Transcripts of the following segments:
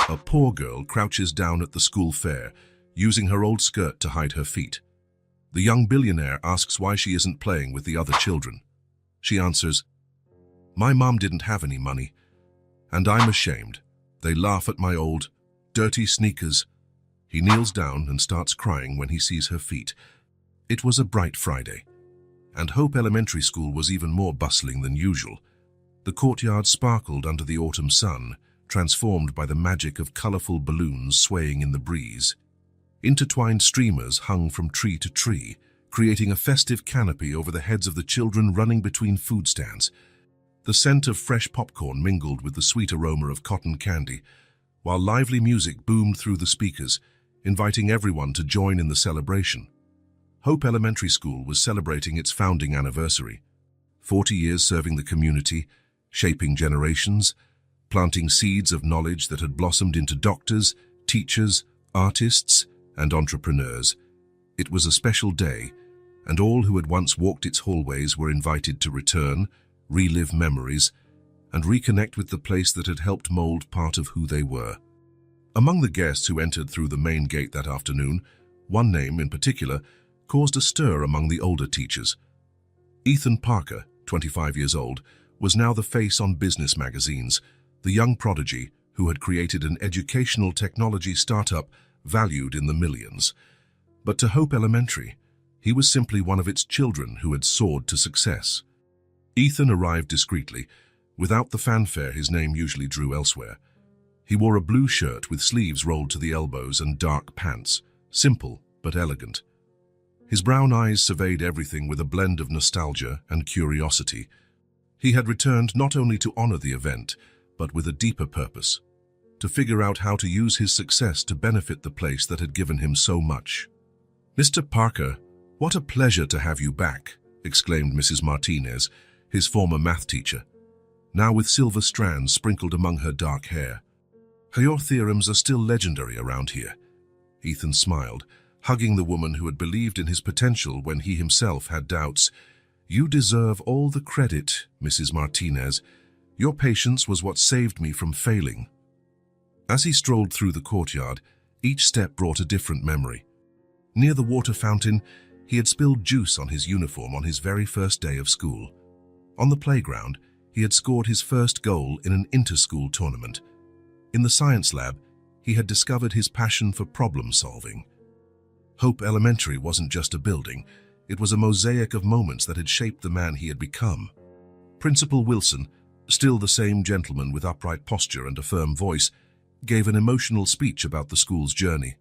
A poor girl crouches down at the school fair, using her old skirt to hide her feet. The young billionaire asks why she isn't playing with the other children. She answers, "My mom didn't have any money, and I'm ashamed. They laugh at my old, dirty sneakers." He kneels down and starts crying when he sees her feet. It was a bright Friday, and Hope Elementary School was even more bustling than usual. The courtyard sparkled under the autumn sun, transformed by the magic of colorful balloons swaying in the breeze. Intertwined streamers hung from tree to tree, creating a festive canopy over the heads of the children running between food stands. The scent of fresh popcorn mingled with the sweet aroma of cotton candy, while lively music boomed through the speakers, inviting everyone to join in the celebration. Hope Elementary School was celebrating its founding anniversary. 40 years serving the community, shaping generations, planting seeds of knowledge that had blossomed into doctors, teachers, artists, and entrepreneurs. It was a special day, and all who had once walked its hallways were invited to return, relive memories, and reconnect with the place that had helped mold part of who they were. Among the guests who entered through the main gate that afternoon, one name in particular caused a stir among the older teachers. Ethan Parker, 25 years old, was now the face on business magazines, the young prodigy who had created an educational technology startup valued in the millions. But to Hope Elementary, he was simply one of its children who had soared to success. Ethan arrived discreetly, without the fanfare his name usually drew elsewhere. He wore a blue shirt with sleeves rolled to the elbows and dark pants, simple but elegant. His brown eyes surveyed everything with a blend of nostalgia and curiosity. He had returned not only to honor the event, but with a deeper purpose, to figure out how to use his success to benefit the place that had given him so much. "Mr. Parker, what a pleasure to have you back," exclaimed Mrs. Martinez, his former math teacher, now with silver strands sprinkled among her dark hair. "Your theorems are still legendary around here." Ethan smiled, hugging the woman who had believed in his potential when he himself had doubts. "You deserve all the credit, Mrs. Martinez. Your patience was what saved me from failing." As he strolled through the courtyard, each step brought a different memory. Near the water fountain, he had spilled juice on his uniform on his very first day of school. On the playground, he had scored his first goal in an inter-school tournament. In the science lab, he had discovered his passion for problem-solving. Hope Elementary wasn't just a building, it was a mosaic of moments that had shaped the man he had become. Principal Wilson, still the same gentleman with upright posture and a firm voice, gave an emotional speech about the school's journey.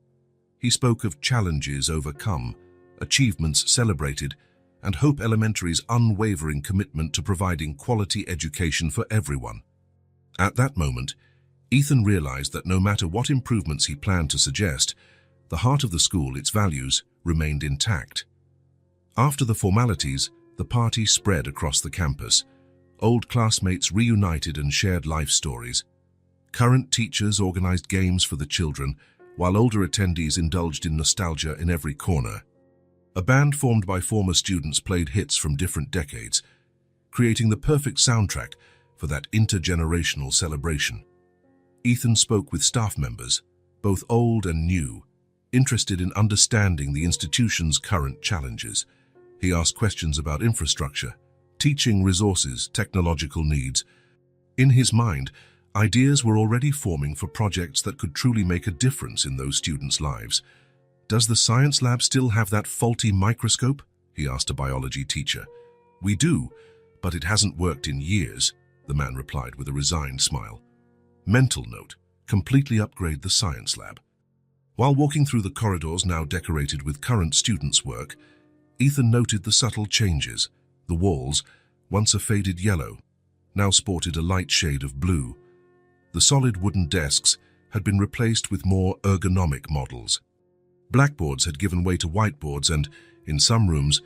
He spoke of challenges overcome, achievements celebrated, and Hope Elementary's unwavering commitment to providing quality education for everyone. At that moment, Ethan realized that no matter what improvements he planned to suggest, the heart of the school, its values, remained intact. After the formalities, the party spread across the campus. Old classmates reunited and shared life stories. Current teachers organized games for the children, while older attendees indulged in nostalgia in every corner. A band formed by former students played hits from different decades, creating the perfect soundtrack for that intergenerational celebration. Ethan spoke with staff members, both old and new, interested in understanding the institution's current challenges. He asked questions about infrastructure, teaching resources, technological needs. In his mind, ideas were already forming for projects that could truly make a difference in those students' lives. "Does the science lab still have that faulty microscope?" he asked a biology teacher. "We do, but it hasn't worked in years," the man replied with a resigned smile. Mental note: completely upgrade the science lab. While walking through the corridors now decorated with current students' work, Ethan noted the subtle changes. The walls, once a faded yellow, now sported a light shade of blue. The solid wooden desks had been replaced with more ergonomic models. Blackboards had given way to whiteboards and, in some rooms,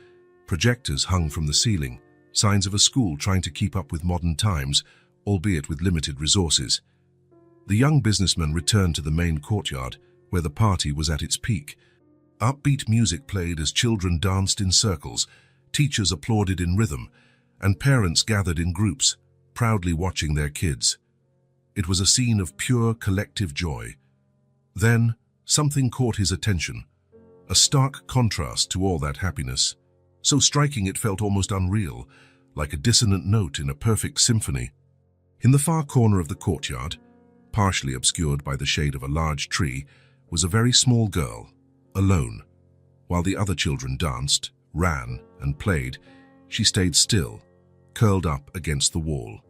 projectors hung from the ceiling, signs of a school trying to keep up with modern times, albeit with limited resources. The young businessman returned to the main courtyard, where the party was at its peak. Upbeat music played as children danced in circles, teachers applauded in rhythm, and parents gathered in groups, proudly watching their kids. It was a scene of pure collective joy. Then, something caught his attention, a stark contrast to all that happiness. So striking it felt almost unreal, like a dissonant note in a perfect symphony. In the far corner of the courtyard, partially obscured by the shade of a large tree, was a very small girl, alone. While the other children danced, ran, and played, she stayed still, curled up against the wall.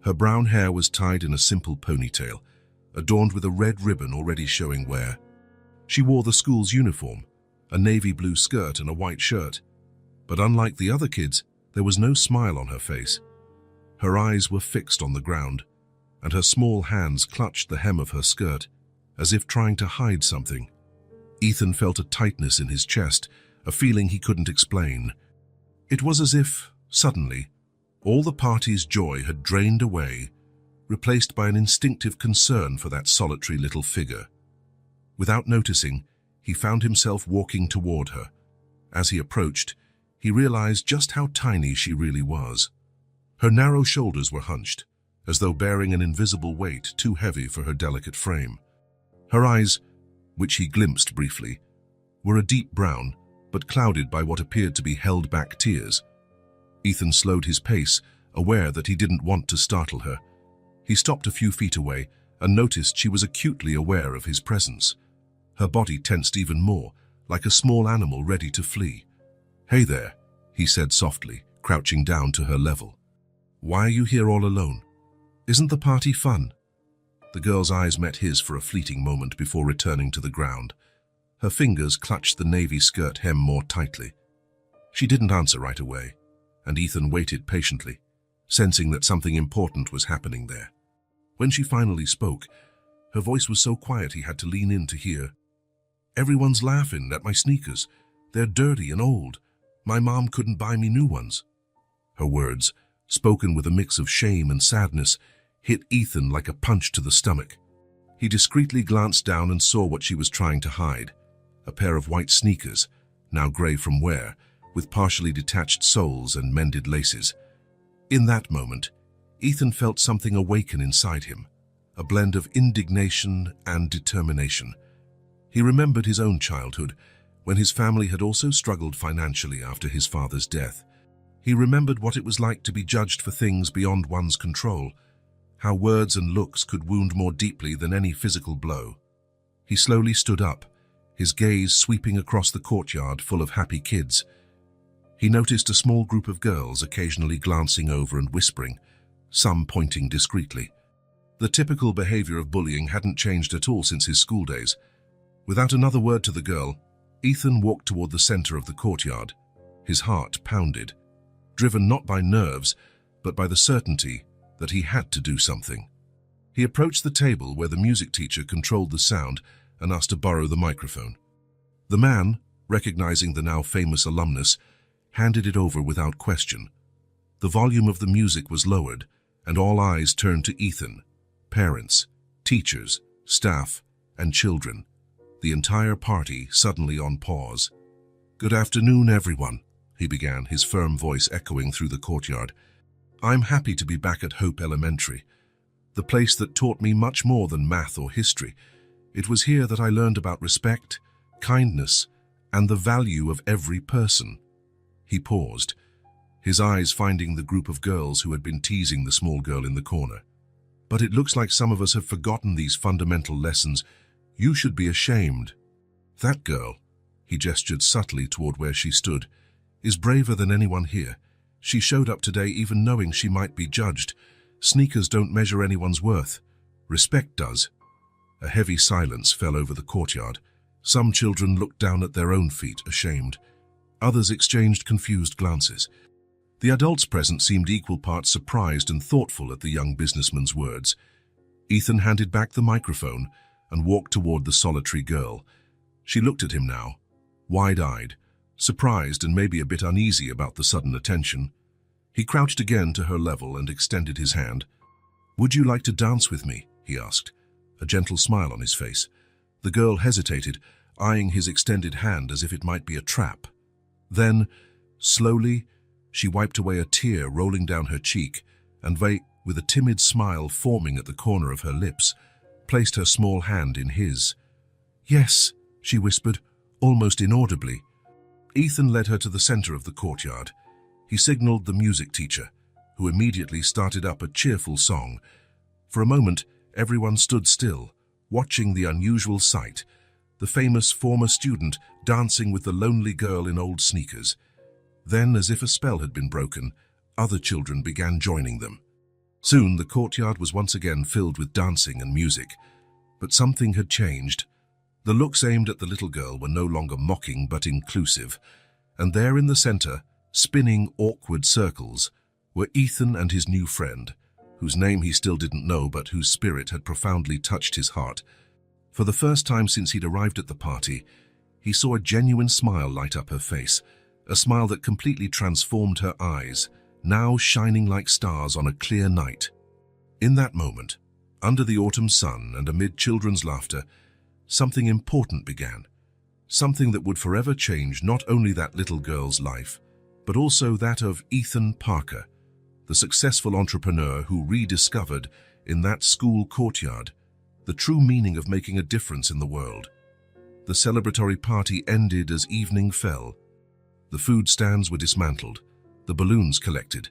Her brown hair was tied in a simple ponytail, adorned with a red ribbon already showing wear. She wore the school's uniform, a navy blue skirt and a white shirt. But unlike the other kids, there was no smile on her face. Her eyes were fixed on the ground, and her small hands clutched the hem of her skirt, as if trying to hide something. Ethan felt a tightness in his chest, a feeling he couldn't explain. It was as if, suddenly, all the party's joy had drained away, replaced by an instinctive concern for that solitary little figure. Without noticing, he found himself walking toward her. As he approached, he realized just how tiny she really was. Her narrow shoulders were hunched, as though bearing an invisible weight too heavy for her delicate frame. Her eyes, which he glimpsed briefly, were a deep brown, but clouded by what appeared to be held-back tears. Ethan slowed his pace, aware that he didn't want to startle her. He stopped a few feet away and noticed she was acutely aware of his presence. Her body tensed even more, like a small animal ready to flee. "Hey there," he said softly, crouching down to her level. "Why are you here all alone? Isn't the party fun?" The girl's eyes met his for a fleeting moment before returning to the ground. Her fingers clutched the navy skirt hem more tightly. She didn't answer right away, and Ethan waited patiently, sensing that something important was happening there. When she finally spoke, her voice was so quiet he had to lean in to hear. "Everyone's laughing at my sneakers. They're dirty and old. My mom couldn't buy me new ones." Her words, spoken with a mix of shame and sadness, hit Ethan like a punch to the stomach. He discreetly glanced down and saw what she was trying to hide. A pair of white sneakers, now gray from wear, with partially detached soles and mended laces. In that moment, Ethan felt something awaken inside him, a blend of indignation and determination. He remembered his own childhood, when his family had also struggled financially after his father's death. He remembered what it was like to be judged for things beyond one's control, how words and looks could wound more deeply than any physical blow. He slowly stood up, his gaze sweeping across the courtyard full of happy kids. He noticed a small group of girls occasionally glancing over and whispering, some pointing discreetly. The typical behavior of bullying hadn't changed at all since his school days. Without another word to the girl, Ethan walked toward the center of the courtyard. His heart pounded, driven not by nerves, but by the certainty that he had to do something. He approached the table where the music teacher controlled the sound and asked to borrow the microphone. The man, recognizing the now famous alumnus, handed it over without question. The volume of the music was lowered, and all eyes turned to Ethan. Parents, teachers, staff, and children. The entire party suddenly on pause. "Good afternoon, everyone," he began, his firm voice echoing through the courtyard. "I'm happy to be back at Hope Elementary, the place that taught me much more than math or history. It was here that I learned about respect, kindness, and the value of every person." He paused, his eyes finding the group of girls who had been teasing the small girl in the corner. "But it looks like some of us have forgotten these fundamental lessons. You should be ashamed. That girl," he gestured subtly toward where she stood, "is braver than anyone here. She showed up today even knowing she might be judged. Sneakers don't measure anyone's worth. Respect does." A heavy silence fell over the courtyard. Some children looked down at their own feet, ashamed. Others exchanged confused glances. The adults present seemed equal parts surprised and thoughtful at the young businessman's words. Ethan handed back the microphone and walked toward the solitary girl. She looked at him now, wide-eyed, surprised and maybe a bit uneasy about the sudden attention. He crouched again to her level and extended his hand. "Would you like to dance with me?" he asked, a gentle smile on his face. The girl hesitated, eyeing his extended hand as if it might be a trap. Then, slowly, she wiped away a tear rolling down her cheek and with a timid smile forming at the corner of her lips, placed her small hand in his. "Yes," she whispered, almost inaudibly. Ethan led her to the center of the courtyard. He signaled the music teacher, who immediately started up a cheerful song. For a moment, everyone stood still, watching the unusual sight, the famous former student dancing with the lonely girl in old sneakers. Then, as if a spell had been broken, other children began joining them. Soon, the courtyard was once again filled with dancing and music. But something had changed. The looks aimed at the little girl were no longer mocking but inclusive. And there in the center, spinning awkward circles, were Ethan and his new friend, whose name he still didn't know but whose spirit had profoundly touched his heart. For the first time since he'd arrived at the party, he saw a genuine smile light up her face, a smile that completely transformed her eyes, now shining like stars on a clear night. In that moment, under the autumn sun and amid children's laughter, something important began. Something that would forever change not only that little girl's life, but also that of Ethan Parker, the successful entrepreneur who rediscovered, in that school courtyard, the true meaning of making a difference in the world. The celebratory party ended as evening fell. The food stands were dismantled, the balloons collected,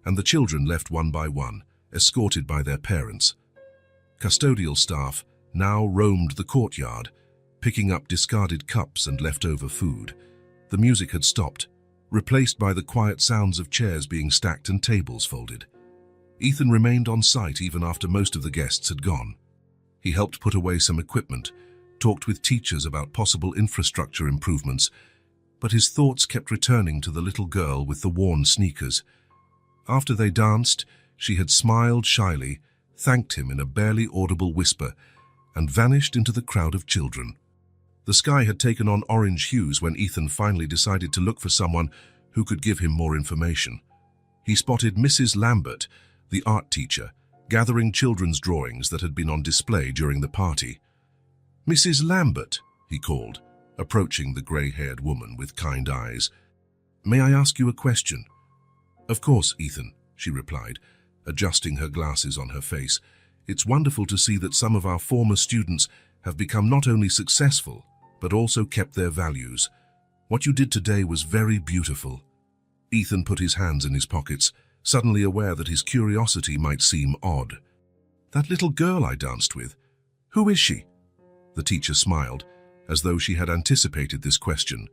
and the children left one by one, escorted by their parents. Custodial staff now roamed the courtyard, picking up discarded cups and leftover food. The music had stopped, replaced by the quiet sounds of chairs being stacked and tables folded. Ethan remained on site even after most of the guests had gone. He helped put away some equipment, talked with teachers about possible infrastructure improvements, but his thoughts kept returning to the little girl with the worn sneakers. After they danced, she had smiled shyly, thanked him in a barely audible whisper, and vanished into the crowd of children. The sky had taken on orange hues when Ethan finally decided to look for someone who could give him more information. He spotted Mrs. Lambert, the art teacher, gathering children's drawings that had been on display during the party. "Mrs. Lambert," he called, approaching the grey-haired woman with kind eyes. "May I ask you a question?" "Of course, Ethan," she replied, adjusting her glasses on her face. "It's wonderful to see that some of our former students have become not only successful, but also kept their values. What you did today was very beautiful." Ethan put his hands in his pockets, suddenly aware that his curiosity might seem odd. "That little girl I danced with, who is she?" The teacher smiled, as though she had anticipated this question.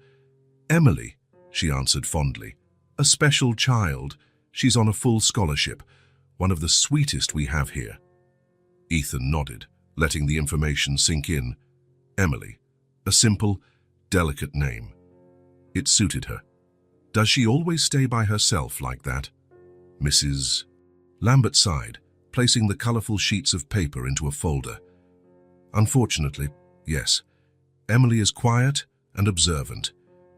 "Emily," she answered fondly. "A special child. She's on a full scholarship, one of the sweetest we have here." Ethan nodded, letting the information sink in. Emily. A simple, delicate name. It suited her. "Does she always stay by herself like that?" Mrs. Lambert sighed, placing the colorful sheets of paper into a folder. "Unfortunately, yes. Emily is quiet and observant.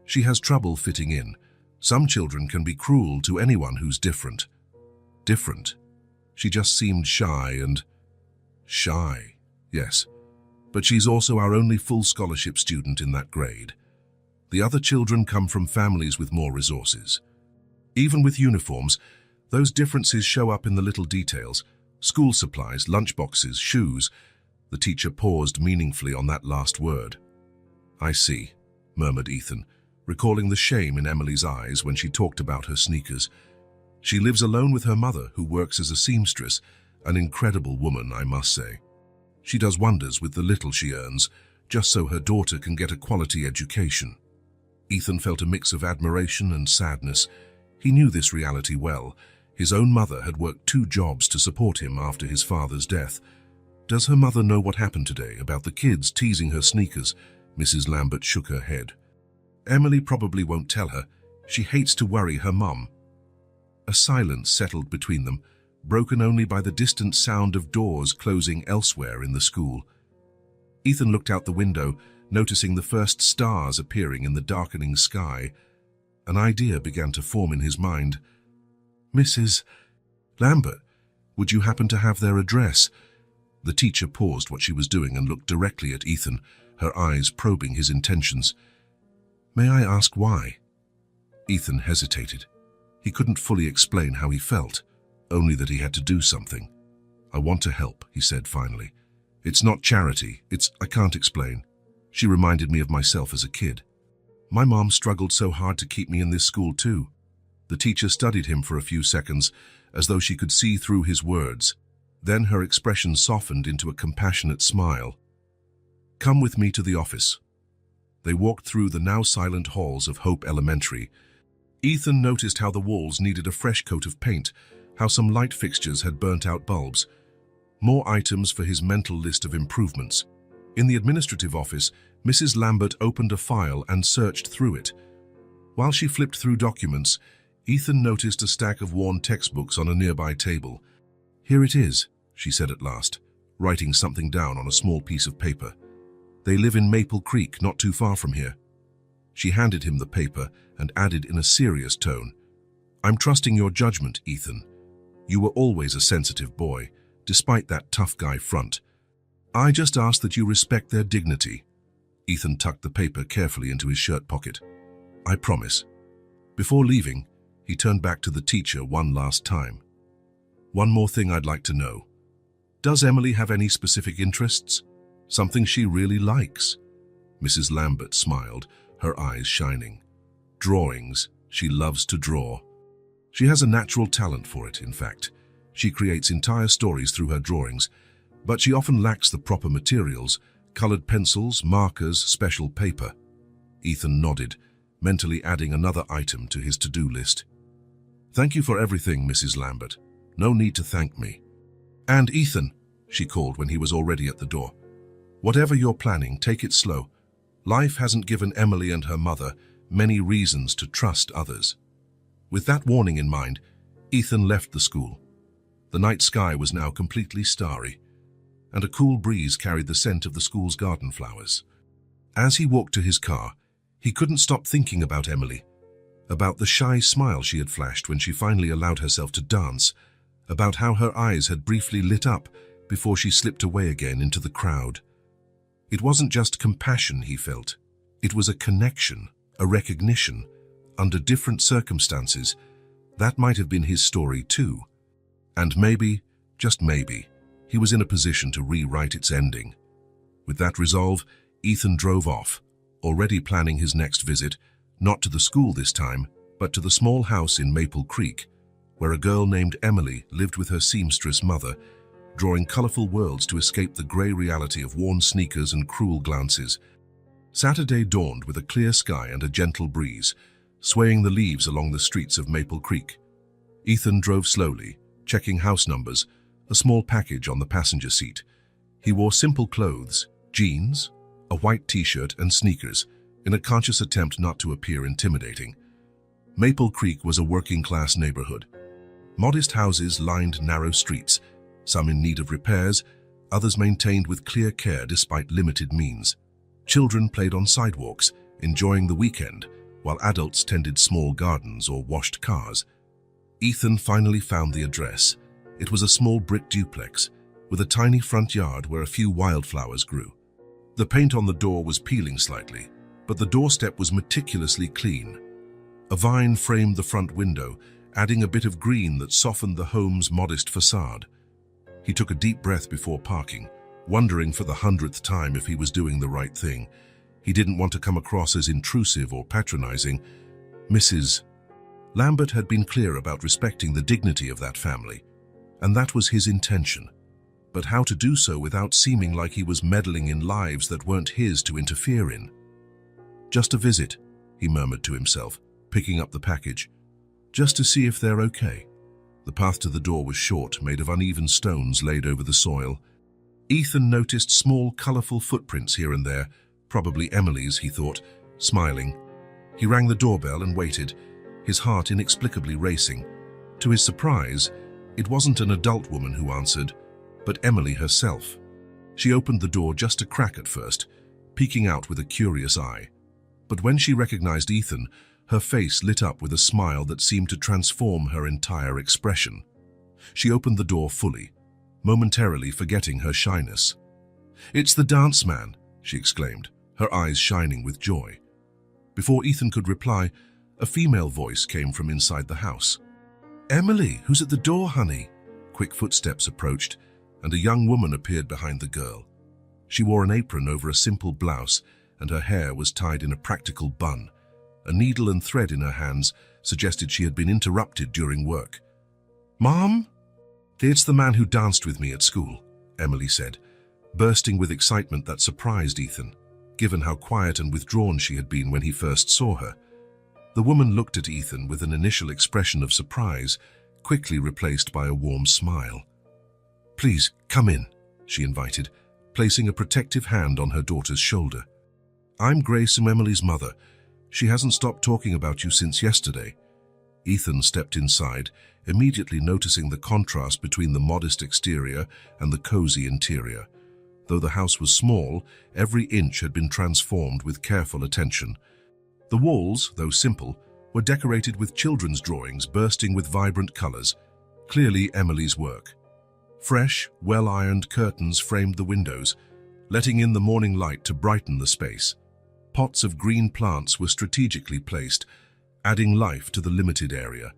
She has trouble fitting in. Some children can be cruel to anyone who's different." Different? She just seemed shy and... Shy, yes. But she's also our only full scholarship student in that grade. The other children come from families with more resources. Even with uniforms, those differences show up in the little details. School supplies, lunchboxes, shoes. The teacher paused meaningfully on that last word. "I see," murmured Ethan, recalling the shame in Emily's eyes when she talked about her sneakers. "She lives alone with her mother, who works as a seamstress, an incredible woman, I must say. She does wonders with the little she earns, just so her daughter can get a quality education." Ethan felt a mix of admiration and sadness. He knew this reality well. His own mother had worked 2 jobs to support him after his father's death. "Does her mother know what happened today about the kids teasing her sneakers?" Mrs. Lambert shook her head. "Emily probably won't tell her. She hates to worry her mum." A silence settled between them, broken only by the distant sound of doors closing elsewhere in the school. Ethan looked out the window, noticing the first stars appearing in the darkening sky. An idea began to form in his mind. "Mrs. Lambert, would you happen to have their address?" The teacher paused what she was doing and looked directly at Ethan, her eyes probing his intentions. "May I ask why?" Ethan hesitated. He couldn't fully explain how he felt. only that he had to do something. "I want to help," he said finally. "It's not charity, I can't explain." She reminded me of myself as a kid. My mom struggled so hard to keep me in this school too. The teacher studied him for a few seconds, as though she could see through his words. Then her expression softened into a compassionate smile. "Come with me to the office." They walked through the now silent halls of Hope Elementary. Ethan noticed how the walls needed a fresh coat of paint, how some light fixtures had burnt out bulbs. More items for his mental list of improvements. In the administrative office, Mrs. Lambert opened a file and searched through it. While she flipped through documents, Ethan noticed a stack of worn textbooks on a nearby table. "Here it is," she said at last, writing something down on a small piece of paper. "They live in Maple Creek, not too far from here." She handed him the paper and added in a serious tone, "I'm trusting your judgment, Ethan. You were always a sensitive boy, despite that tough guy front. I just ask that you respect their dignity." Ethan tucked the paper carefully into his shirt pocket. "I promise." Before leaving, he turned back to the teacher one last time. "One more thing I'd like to know. Does Emily have any specific interests? Something she really likes?" Mrs. Lambert smiled, her eyes shining. "Drawings. She loves to draw. She has a natural talent for it, in fact. She creates entire stories through her drawings, but she often lacks the proper materials, colored pencils, markers, special paper." Ethan nodded, mentally adding another item to his to-do list. "Thank you for everything, Mrs. Lambert. No need to thank me." "And Ethan," she called when he was already at the door, "whatever you're planning, take it slow. Life hasn't given Emily and her mother many reasons to trust others." With that warning in mind, Ethan left the school. The night sky was now completely starry, and a cool breeze carried the scent of the school's garden flowers. As he walked to his car, he couldn't stop thinking about Emily, about the shy smile she had flashed when she finally allowed herself to dance, about how her eyes had briefly lit up before she slipped away again into the crowd. It wasn't just compassion he felt. It was a connection, a recognition. Under different circumstances, that might have been his story too. And maybe, just maybe, he was in a position to rewrite its ending. With that resolve, Ethan drove off, already planning his next visit, not to the school this time, but to the small house in Maple Creek, where a girl named Emily lived with her seamstress mother, drawing colorful worlds to escape the gray reality of worn sneakers and cruel glances. Saturday dawned with a clear sky and a gentle breeze, swaying the leaves along the streets of Maple Creek. Ethan drove slowly, checking house numbers, a small package on the passenger seat. He wore simple clothes, jeans, a white t-shirt and sneakers, in a conscious attempt not to appear intimidating. Maple Creek was a working-class neighborhood. Modest houses lined narrow streets, some in need of repairs, others maintained with clear care despite limited means. Children played on sidewalks, enjoying the weekend, while adults tended small gardens or washed cars. Ethan finally found the address. It was a small brick duplex, with a tiny front yard where a few wildflowers grew. The paint on the door was peeling slightly, but the doorstep was meticulously clean. A vine framed the front window, adding a bit of green that softened the home's modest facade. He took a deep breath before parking, wondering for the 100th time if he was doing the right thing. He didn't want to come across as intrusive or patronizing. Mrs. Lambert had been clear about respecting the dignity of that family, and that was his intention. But how to do so without seeming like he was meddling in lives that weren't his to interfere in? "Just a visit," he murmured to himself, picking up the package. "Just to see if they're okay." The path to the door was short, made of uneven stones laid over the soil. Ethan noticed small, colorful footprints here and there, probably Emily's, he thought, smiling. He rang the doorbell and waited, his heart inexplicably racing. To his surprise, it wasn't an adult woman who answered, but Emily herself. She opened the door just a crack at first, peeking out with a curious eye. But when she recognized Ethan, her face lit up with a smile that seemed to transform her entire expression. She opened the door fully, momentarily forgetting her shyness. "It's the dance man," she exclaimed, her eyes shining with joy. Before Ethan could reply, a female voice came from inside the house. Emily, who's at the door, honey? Quick footsteps approached, and a young woman appeared behind the girl. She wore an apron over a simple blouse, and her hair was tied in a practical bun. A needle and thread in her hands suggested she had been interrupted during work. Mom? It's the man who danced with me at school, Emily said, bursting with excitement that surprised Ethan, given how quiet and withdrawn she had been when he first saw her. The woman looked at Ethan with an initial expression of surprise, quickly replaced by a warm smile. Please, come in, she invited, placing a protective hand on her daughter's shoulder. I'm Grace, Emily's mother. She hasn't stopped talking about you since yesterday. Ethan stepped inside, immediately noticing the contrast between the modest exterior and the cozy interior. Though the house was small, every inch had been transformed with careful attention. The walls, though simple, were decorated with children's drawings bursting with vibrant colors, clearly Emily's work. Fresh, well-ironed curtains framed the windows, letting in the morning light to brighten the space. Pots of green plants were strategically placed, adding life to the limited area.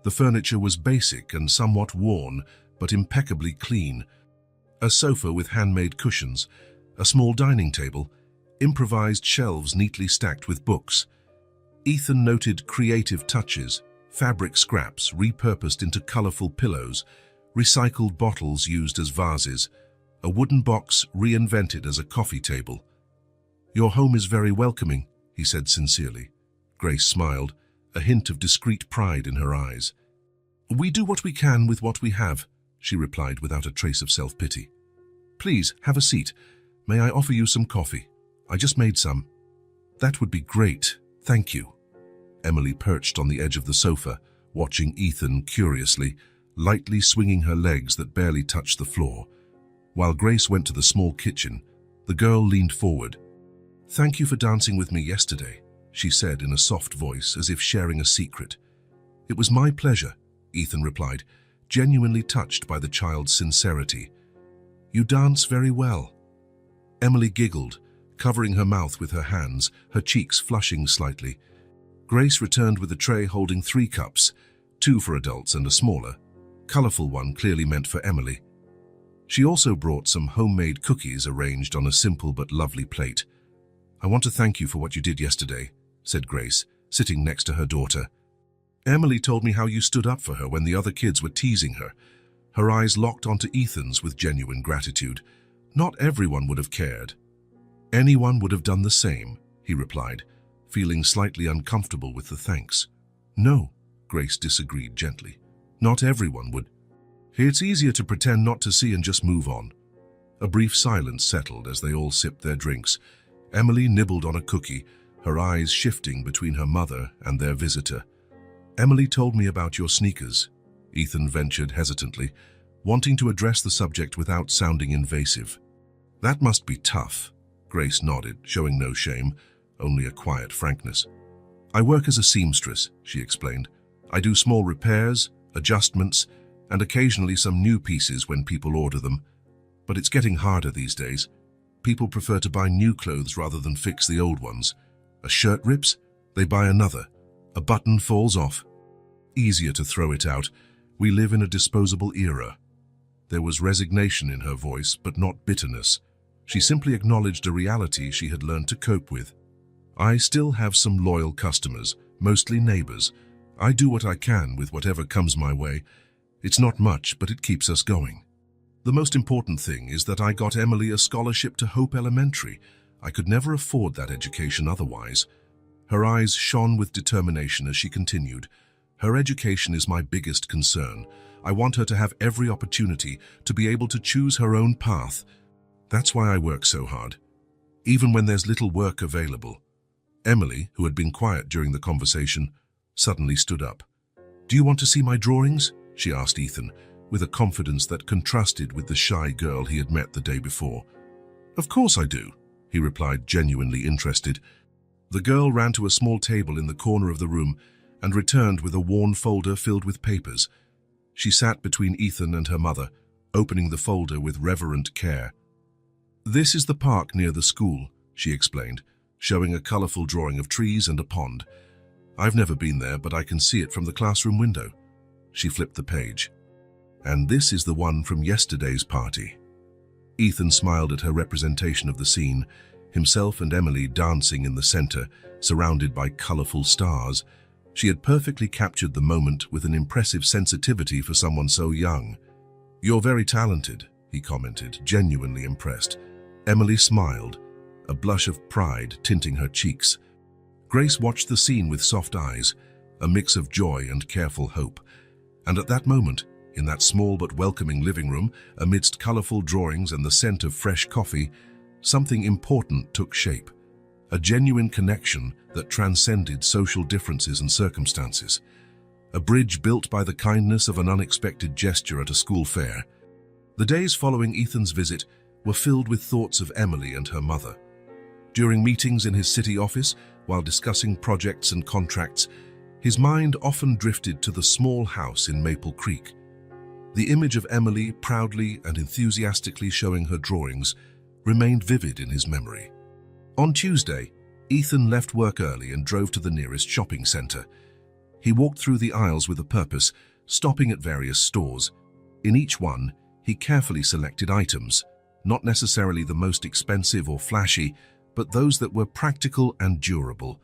The furniture was basic and somewhat worn, but impeccably clean. A sofa with handmade cushions, a small dining table, improvised shelves neatly stacked with books. Ethan noted creative touches, fabric scraps repurposed into colorful pillows, recycled bottles used as vases, a wooden box reinvented as a coffee table. Your home is very welcoming, he said sincerely. Grace smiled, a hint of discreet pride in her eyes. We do what we can with what we have, she replied without a trace of self-pity. Please, have a seat. May I offer you some coffee? I just made some. That would be great, thank you. Emily perched on the edge of the sofa, watching Ethan curiously, lightly swinging her legs that barely touched the floor. While Grace went to the small kitchen, the girl leaned forward. Thank you for dancing with me yesterday, she said in a soft voice as if sharing a secret. It was my pleasure, Ethan replied, genuinely touched by the child's sincerity. You dance very well. Emily giggled, covering her mouth with her hands, her cheeks flushing slightly. Grace returned with a tray holding 3 cups, 2 for adults and a smaller, colorful one clearly meant for Emily. She also brought some homemade cookies arranged on a simple but lovely plate. I want to thank you for what you did yesterday, said Grace, sitting next to her daughter. Emily told me how you stood up for her when the other kids were teasing her. Her eyes locked onto Ethan's with genuine gratitude. Not everyone would have cared. Anyone would have done the same, he replied, feeling slightly uncomfortable with the thanks. No, Grace disagreed gently. Not everyone would. It's easier to pretend not to see and just move on. A brief silence settled as they all sipped their drinks. Emily nibbled on a cookie, her eyes shifting between her mother and their visitor. Emily told me about your sneakers, Ethan ventured hesitantly, wanting to address the subject without sounding invasive. That must be tough, Grace nodded, showing no shame, only a quiet frankness. I work as a seamstress, she explained. I do small repairs, adjustments, and occasionally some new pieces when people order them. But it's getting harder these days. People prefer to buy new clothes rather than fix the old ones. A shirt rips, they buy another. A button falls off. Easier to throw it out. We live in a disposable era. There was resignation in her voice, but not bitterness. She simply acknowledged a reality she had learned to cope with. I still have some loyal customers, mostly neighbors. I do what I can with whatever comes my way. It's not much, but it keeps us going. The most important thing is that I got Emily a scholarship to Hope Elementary. I could never afford that education otherwise. Her eyes shone with determination as she continued. Her education is my biggest concern. I want her to have every opportunity to be able to choose her own path. That's why I work so hard, even when there's little work available. Emily, who had been quiet during the conversation, suddenly stood up. Do you want to see my drawings? She asked Ethan, with a confidence that contrasted with the shy girl he had met the day before. Of course I do, he replied, genuinely interested. The girl ran to a small table in the corner of the room and returned with a worn folder filled with papers. She sat between Ethan and her mother, opening the folder with reverent care. This is the park near the school, she explained, showing a colorful drawing of trees and a pond. I've never been there, but I can see it from the classroom window. She flipped the page. And this is the one from yesterday's party. Ethan smiled at her representation of the scene, himself and Emily dancing in the center, surrounded by colorful stars. She had perfectly captured the moment with an impressive sensitivity for someone so young. "You're very talented," he commented, genuinely impressed. Emily smiled, a blush of pride tinting her cheeks. Grace watched the scene with soft eyes, a mix of joy and careful hope. And at that moment, in that small but welcoming living room, amidst colorful drawings and the scent of fresh coffee, something important took shape. A genuine connection that transcended social differences and circumstances. A bridge built by the kindness of an unexpected gesture at a school fair. The days following Ethan's visit were filled with thoughts of Emily and her mother. During meetings in his city office, while discussing projects and contracts, his mind often drifted to the small house in Maple Creek. The image of Emily proudly and enthusiastically showing her drawings remained vivid in his memory. On Tuesday, Ethan left work early and drove to the nearest shopping center. He walked through the aisles with a purpose, stopping at various stores. In each one, he carefully selected items, not necessarily the most expensive or flashy, but those that were practical and durable.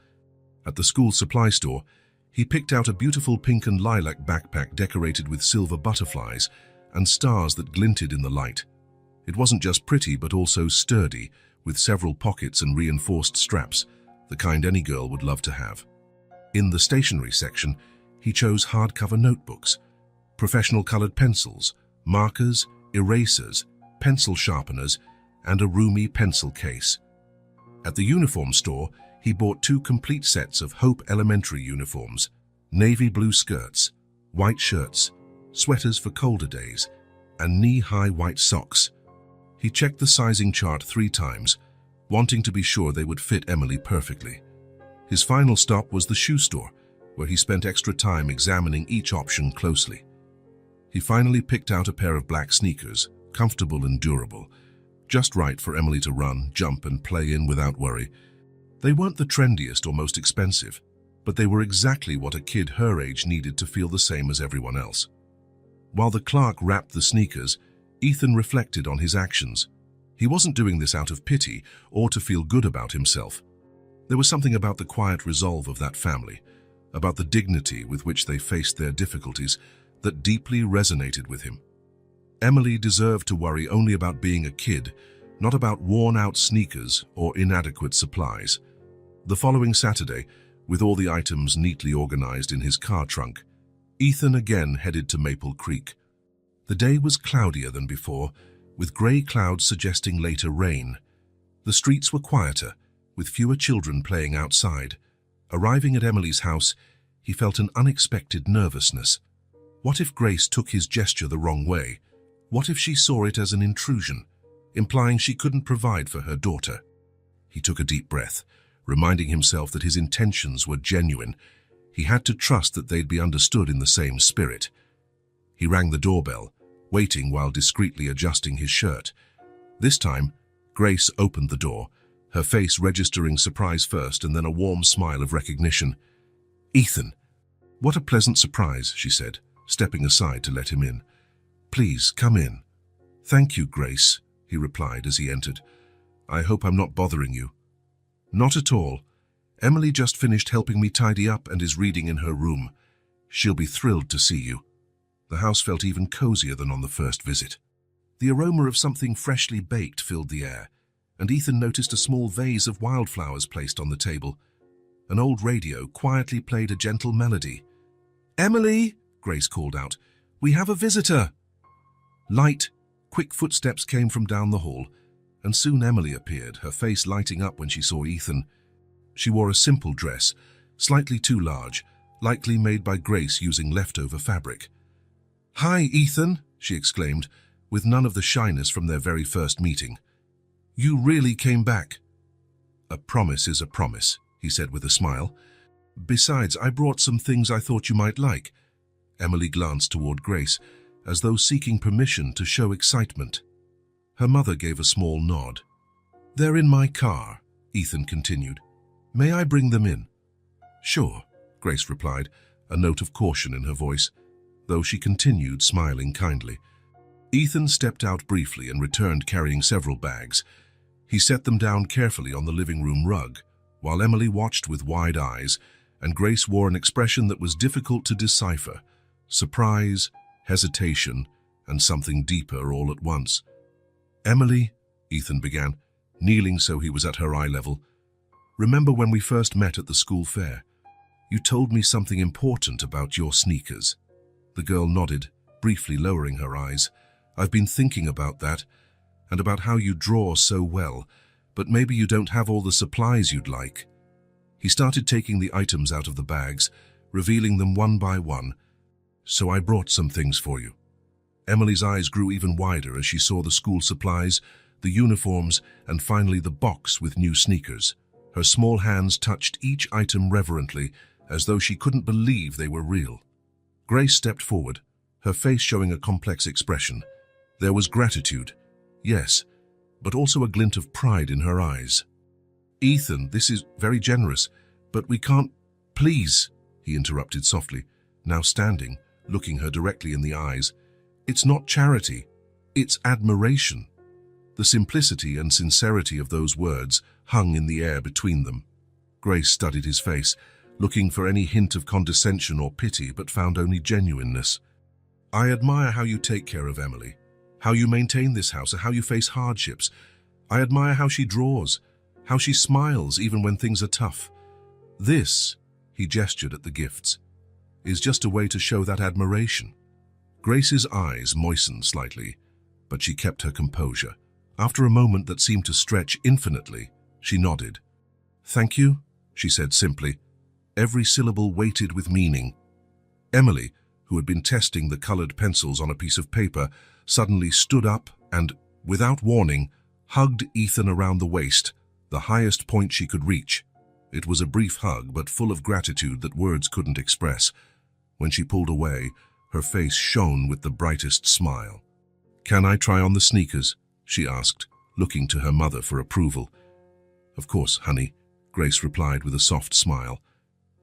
At the school supply store, he picked out a beautiful pink and lilac backpack decorated with silver butterflies and stars that glinted in the light. It wasn't just pretty but also sturdy, with several pockets and reinforced straps, the kind any girl would love to have. In the stationery section, he chose hardcover notebooks, professional colored pencils, markers, erasers, pencil sharpeners, and a roomy pencil case. At the uniform store, he bought 2 complete sets of Hope Elementary uniforms, navy blue skirts, white shirts, sweaters for colder days, and knee-high white socks. He checked the sizing chart 3 times, wanting to be sure they would fit Emily perfectly. His final stop was the shoe store, where he spent extra time examining each option closely. He finally picked out a pair of black sneakers, comfortable and durable, just right for Emily to run, jump, and play in without worry. They weren't the trendiest or most expensive, but they were exactly what a kid her age needed to feel the same as everyone else. While the clerk wrapped the sneakers, Ethan reflected on his actions. He wasn't doing this out of pity or to feel good about himself. There was something about the quiet resolve of that family, about the dignity with which they faced their difficulties, that deeply resonated with him. Emily deserved to worry only about being a kid, not about worn-out sneakers or inadequate supplies. The following Saturday, with all the items neatly organized in his car trunk, Ethan again headed to Maple Creek. The day was cloudier than before, with gray clouds suggesting later rain. The streets were quieter, with fewer children playing outside. Arriving at Emily's house, he felt an unexpected nervousness. What if Grace took his gesture the wrong way? What if she saw it as an intrusion, implying she couldn't provide for her daughter? He took a deep breath, reminding himself that his intentions were genuine. He had to trust that they'd be understood in the same spirit. He rang the doorbell, waiting while discreetly adjusting his shirt. This time, Grace opened the door, her face registering surprise first and then a warm smile of recognition. "Ethan, what a pleasant surprise," she said, stepping aside to let him in. "Please, come in." "Thank you, Grace," he replied as he entered. "I hope I'm not bothering you." "Not at all. Emily just finished helping me tidy up and is reading in her room. She'll be thrilled to see you." The house felt even cozier than on the first visit. The aroma of something freshly baked filled the air, and Ethan noticed a small vase of wildflowers placed on the table. An old radio quietly played a gentle melody. "Emily!" Grace called out. "We have a visitor!" Light, quick footsteps came from down the hall, and soon Emily appeared, her face lighting up when she saw Ethan. She wore a simple dress, slightly too large, likely made by Grace using leftover fabric. "Hi, Ethan," she exclaimed, with none of the shyness from their very first meeting. "You really came back." "A promise is a promise," he said with a smile. "Besides, I brought some things I thought you might like." Emily glanced toward Grace, as though seeking permission to show excitement. Her mother gave a small nod. "They're in my car," Ethan continued. "May I bring them in?" "Sure," Grace replied, a note of caution in her voice. though she continued smiling kindly. Ethan stepped out briefly and returned carrying several bags. He set them down carefully on the living room rug, while Emily watched with wide eyes, and Grace wore an expression that was difficult to decipher: surprise, hesitation, and something deeper all at once. "Emily," Ethan began, kneeling so he was at her eye level, "remember when we first met at the school fair? You told me something important about your sneakers." The girl nodded, briefly lowering her eyes. "I've been thinking about that, and about how you draw so well, but maybe you don't have all the supplies you'd like." He started taking the items out of the bags, revealing them one by one. "So I brought some things for you." Emily's eyes grew even wider as she saw the school supplies, the uniforms, and finally the box with new sneakers. Her small hands touched each item reverently, as though she couldn't believe they were real. Grace stepped forward, her face showing a complex expression. There was gratitude, yes, but also a glint of pride in her eyes. "Ethan, this is very generous, but we can't—" "Please," he interrupted softly, now standing, looking her directly in the eyes. "It's not charity, it's admiration." The simplicity and sincerity of those words hung in the air between them. Grace studied his face, looking for any hint of condescension or pity, but found only genuineness. "I admire how you take care of Emily, how you maintain this house, and how you face hardships. I admire how she draws, how she smiles even when things are tough. This," he gestured at the gifts, "is just a way to show that admiration." Grace's eyes moistened slightly, but she kept her composure. After a moment that seemed to stretch infinitely, she nodded. "Thank you," she said simply, every syllable weighted with meaning. Emily, who had been testing the colored pencils on a piece of paper, suddenly stood up and, without warning, hugged Ethan around the waist, the highest point she could reach. It was a brief hug, but full of gratitude that words couldn't express. When she pulled away, her face shone with the brightest smile. "Can I try on the sneakers?" she asked, looking to her mother for approval. "Of course, honey," Grace replied with a soft smile.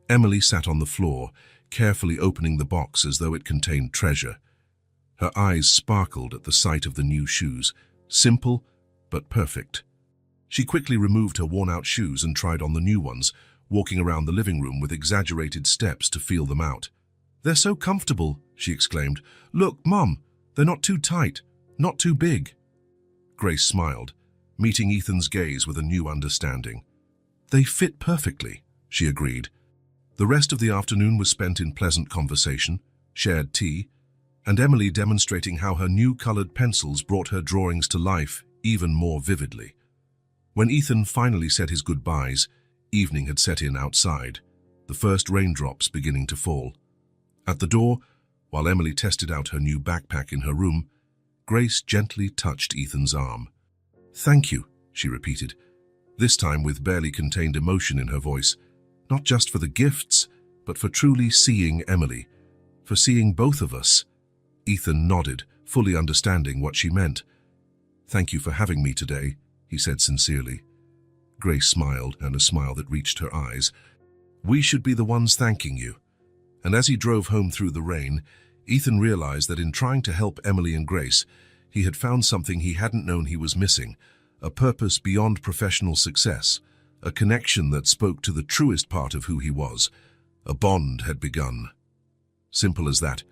Emily sat on the floor, carefully opening the box as though it contained treasure. Her eyes sparkled at the sight of the new shoes, simple but perfect. She quickly removed her worn-out shoes and tried on the new ones, walking around the living room with exaggerated steps to feel them out. "They're so comfortable," she exclaimed. "Look, Mom, they're not too tight, not too big." Grace smiled, meeting Ethan's gaze with a new understanding. "They fit perfectly," she agreed. The rest of the afternoon was spent in pleasant conversation, shared tea, and Emily demonstrating how her new colored pencils brought her drawings to life even more vividly. When Ethan finally said his goodbyes, evening had set in outside, the first raindrops beginning to fall. At the door, while Emily tested out her new backpack in her room, Grace gently touched Ethan's arm. "Thank you," she repeated, this time with barely contained emotion in her voice. "Not just for the gifts, but for truly seeing Emily, for seeing both of us." Ethan nodded, fully understanding what she meant. "Thank you for having me today," he said sincerely. Grace smiled, and a smile that reached her eyes. "We should be the ones thanking you." And as he drove home through the rain, Ethan realized that in trying to help Emily and Grace, he had found something he hadn't known he was missing, a purpose beyond professional success, a connection that spoke to the truest part of who he was. A bond had begun. Simple as that,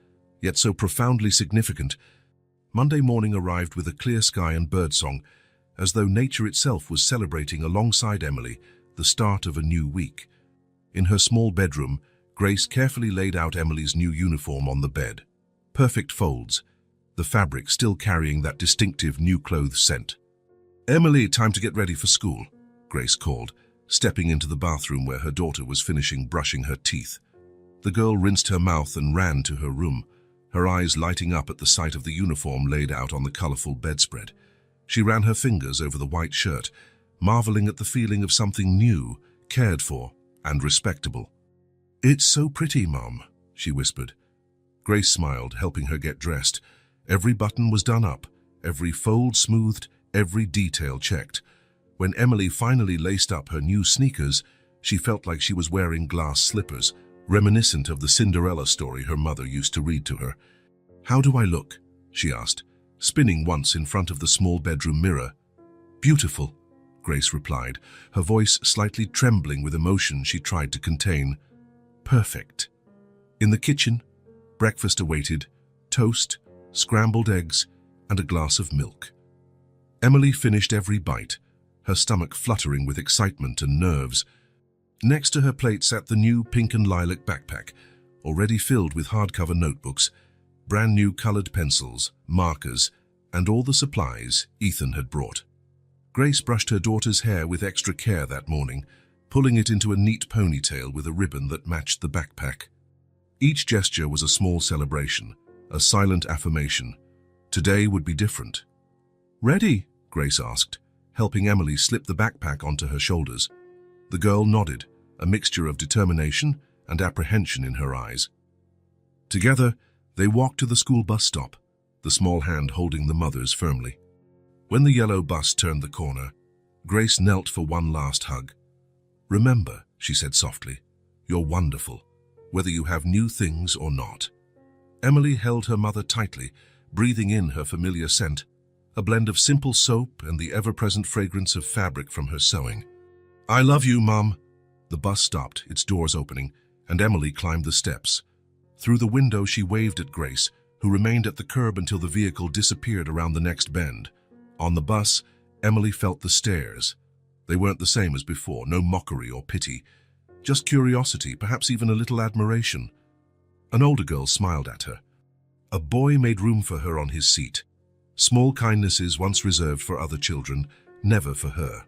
yet so profoundly significant. Monday morning arrived with a clear sky and birdsong, as though nature itself was celebrating alongside Emily the start of a new week. In her small bedroom, Grace carefully laid out Emily's new uniform on the bed. Perfect folds, the fabric still carrying that distinctive new clothes scent. "Emily, time to get ready for school," Grace called, stepping into the bathroom where her daughter was finishing brushing her teeth. The girl rinsed her mouth and ran to her room, her eyes lighting up at the sight of the uniform laid out on the colorful bedspread. She ran her fingers over the white shirt, marveling at the feeling of something new, cared for, and respectable. "It's so pretty, Mom," she whispered. Grace smiled, helping her get dressed. Every button was done up, every fold smoothed, every detail checked. When Emily finally laced up her new sneakers, she felt like she was wearing glass slippers, reminiscent of the Cinderella story her mother used to read to her. "How do I look?" she asked, spinning once in front of the small bedroom mirror. "Beautiful," Grace replied, her voice slightly trembling with emotion she tried to contain. "Perfect." In the kitchen, breakfast awaited: toast, scrambled eggs, and a glass of milk. Emily finished every bite, her stomach fluttering with excitement and nerves. Next to her plate sat the new pink and lilac backpack, already filled with hardcover notebooks, brand new colored pencils, markers, and all the supplies Ethan had brought. Grace brushed her daughter's hair with extra care that morning, pulling it into a neat ponytail with a ribbon that matched the backpack. Each gesture was a small celebration, a silent affirmation. Today would be different. "Ready?" Grace asked, helping Emily slip the backpack onto her shoulders. The girl nodded, a mixture of determination and apprehension in her eyes. Together, they walked to the school bus stop, the small hand holding the mother's firmly. When the yellow bus turned the corner, Grace knelt for one last hug. "Remember," she said softly, "you're wonderful, whether you have new things or not." Emily held her mother tightly, breathing in her familiar scent, a blend of simple soap and the ever-present fragrance of fabric from her sewing. "I love you, Mum." The bus stopped, its doors opening, and Emily climbed the steps. Through the window she waved at Grace, who remained at the curb until the vehicle disappeared around the next bend. On the bus, Emily felt the stares. They weren't the same as before, no mockery or pity, just curiosity, perhaps even a little admiration. An older girl smiled at her. A boy made room for her on his seat. Small kindnesses once reserved for other children, never for her.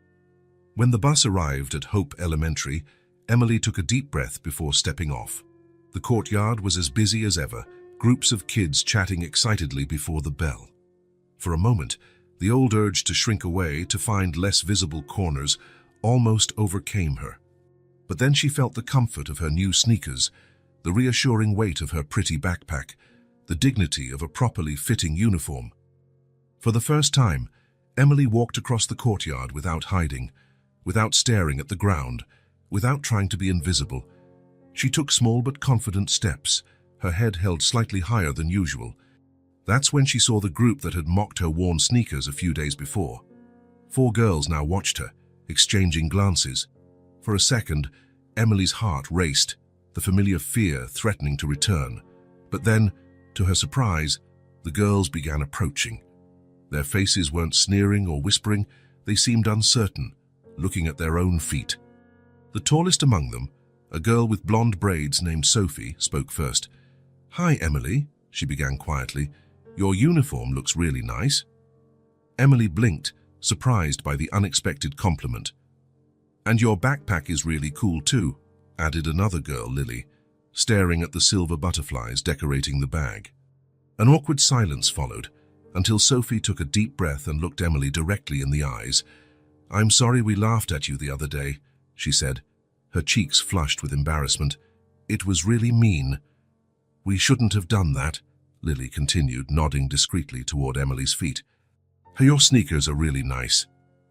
When the bus arrived at Hope Elementary, Emily took a deep breath before stepping off. The courtyard was as busy as ever, groups of kids chatting excitedly before the bell. For a moment, the old urge to shrink away, to find less visible corners, almost overcame her. But then she felt the comfort of her new sneakers, the reassuring weight of her pretty backpack, the dignity of a properly fitting uniform. For the first time, Emily walked across the courtyard without hiding, without staring at the ground, without trying to be invisible. She took small but confident steps, her head held slightly higher than usual. That's when she saw the group that had mocked her worn sneakers a few days before. 4 girls now watched her, exchanging glances. For a second, Emily's heart raced, the familiar fear threatening to return. But then, to her surprise, the girls began approaching. Their faces weren't sneering or whispering, they seemed uncertain, looking at their own feet. The tallest among them, a girl with blonde braids named Sophie, spoke first. "Hi, Emily," she began quietly. "Your uniform looks really nice." Emily blinked, surprised by the unexpected compliment. "And your backpack is really cool too," added another girl, Lily, staring at the silver butterflies decorating the bag. An awkward silence followed, until Sophie took a deep breath and looked Emily directly in the eyes. "I'm sorry we laughed at you the other day," she said, her cheeks flushed with embarrassment. "It was really mean." "We shouldn't have done that," Lily continued, nodding discreetly toward Emily's feet. "Your sneakers are really nice."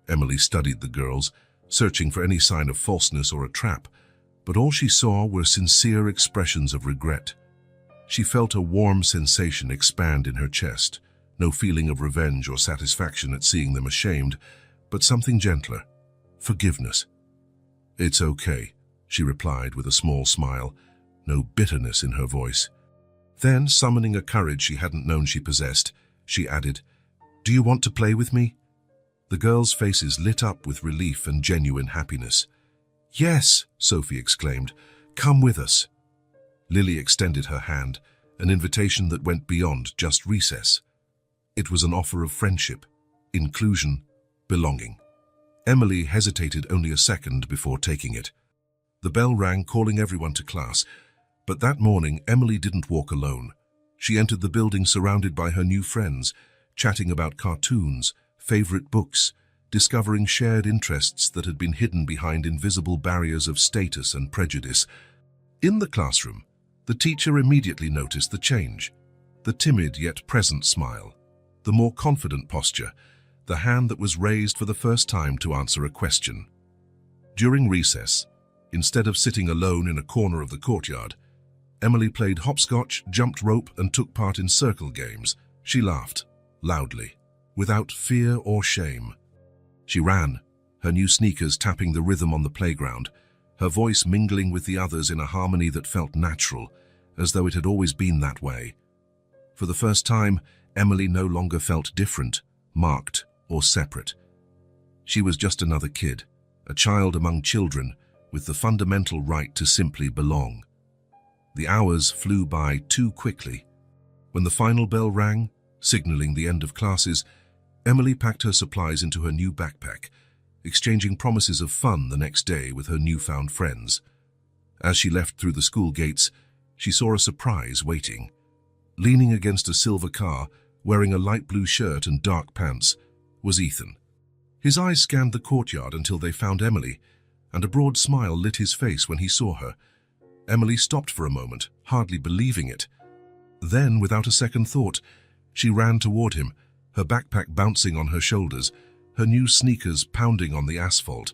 Emily studied the girls, searching for any sign of falseness or a trap, but all she saw were sincere expressions of regret. She felt a warm sensation expand in her chest, no feeling of revenge or satisfaction at seeing them ashamed, but something gentler, forgiveness. "It's okay," she replied with a small smile, no bitterness in her voice. Then, summoning a courage she hadn't known she possessed, she added, "Do you want to play with me?" The girls' faces lit up with relief and genuine happiness. "Yes," Sophie exclaimed, "come with us." Lily extended her hand, an invitation that went beyond just recess. It was an offer of friendship, inclusion, belonging. Emily hesitated only a second before taking it. The bell rang, calling everyone to class, but that morning Emily didn't walk alone. She entered the building surrounded by her new friends, chatting about cartoons, favorite books, discovering shared interests that had been hidden behind invisible barriers of status and prejudice. In the classroom, the teacher immediately noticed the change, the timid yet present smile, the more confident posture, the hand that was raised for the first time to answer a question. During recess, Instead of sitting alone in a corner of the courtyard, Emily played hopscotch, jumped rope, and took part in circle games. She laughed, loudly, without fear or shame. She ran, her new sneakers tapping the rhythm on the playground, her voice mingling with the others in a harmony that felt natural, as though it had always been that way. For the first time, Emily no longer felt different, marked, or separate. She was just another kid, a child among children, with the fundamental right to simply belong. The hours flew by too quickly. When the final bell rang, signaling the end of classes, Emily packed her supplies into her new backpack, exchanging promises of fun the next day with her newfound friends. As she left through the school gates, she saw a surprise waiting. Leaning against a silver car, wearing a light blue shirt and dark pants, was Ethan. His eyes scanned the courtyard until they found Emily, and a broad smile lit his face when he saw her. Emily stopped for a moment, hardly believing it. Then, without a second thought, she ran toward him, her backpack bouncing on her shoulders, her new sneakers pounding on the asphalt,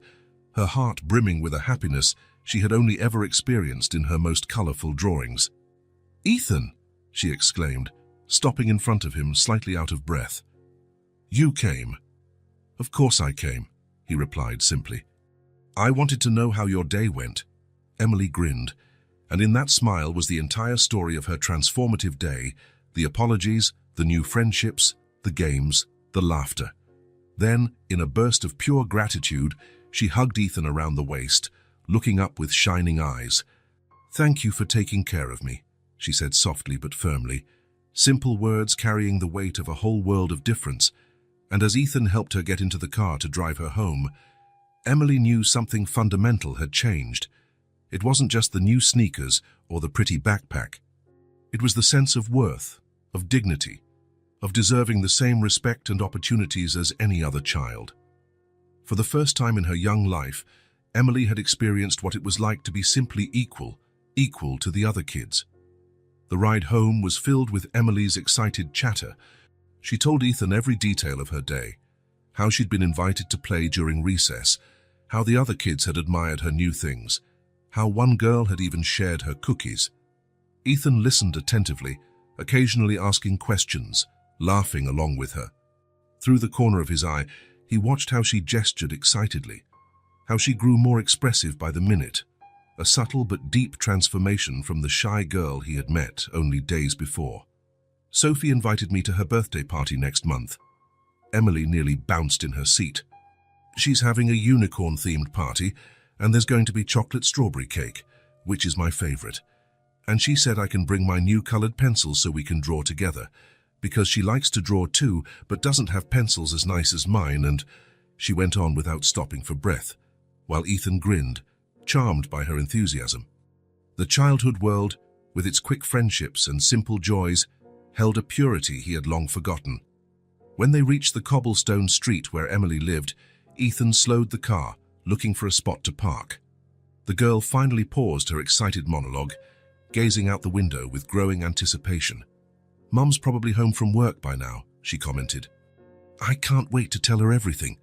her heart brimming with a happiness she had only ever experienced in her most colorful drawings. "Ethan!" she exclaimed, stopping in front of him, slightly out of breath. "You came." "Of course I came," he replied simply. "I wanted to know how your day went." Emily grinned, and in that smile was the entire story of her transformative day, the apologies, the new friendships, the games, the laughter. Then, in a burst of pure gratitude, she hugged Ethan around the waist, looking up with shining eyes. "Thank you for taking care of me," she said softly but firmly, simple words carrying the weight of a whole world of difference. And as Ethan helped her get into the car to drive her home, Emily knew something fundamental had changed. It wasn't just the new sneakers or the pretty backpack. It was the sense of worth, of dignity, of deserving the same respect and opportunities as any other child. For the first time in her young life, Emily had experienced what it was like to be simply equal to the other kids. The ride home was filled with Emily's excited chatter. She told Ethan every detail of her day, how she'd been invited to play during recess, how the other kids had admired her new things, how one girl had even shared her cookies. Ethan listened attentively, occasionally asking questions, laughing along with her. Through the corner of his eye, he watched how she gestured excitedly, how she grew more expressive by the minute, a subtle but deep transformation from the shy girl he had met only days before. "Sophie invited me to her birthday party next month." Emily nearly bounced in her seat. "She's having a unicorn-themed party, and there's going to be chocolate strawberry cake, which is my favorite. And she said I can bring my new colored pencils so we can draw together, because she likes to draw too, but doesn't have pencils as nice as mine, and..." She went on without stopping for breath, while Ethan grinned, charmed by her enthusiasm. The childhood world, with its quick friendships and simple joys, held a purity he had long forgotten. When they reached the cobblestone street where Emily lived, Ethan slowed the car, looking for a spot to park. The girl finally paused her excited monologue, gazing out the window with growing anticipation. "Mum's probably home from work by now," she commented. "I can't wait to tell her everything."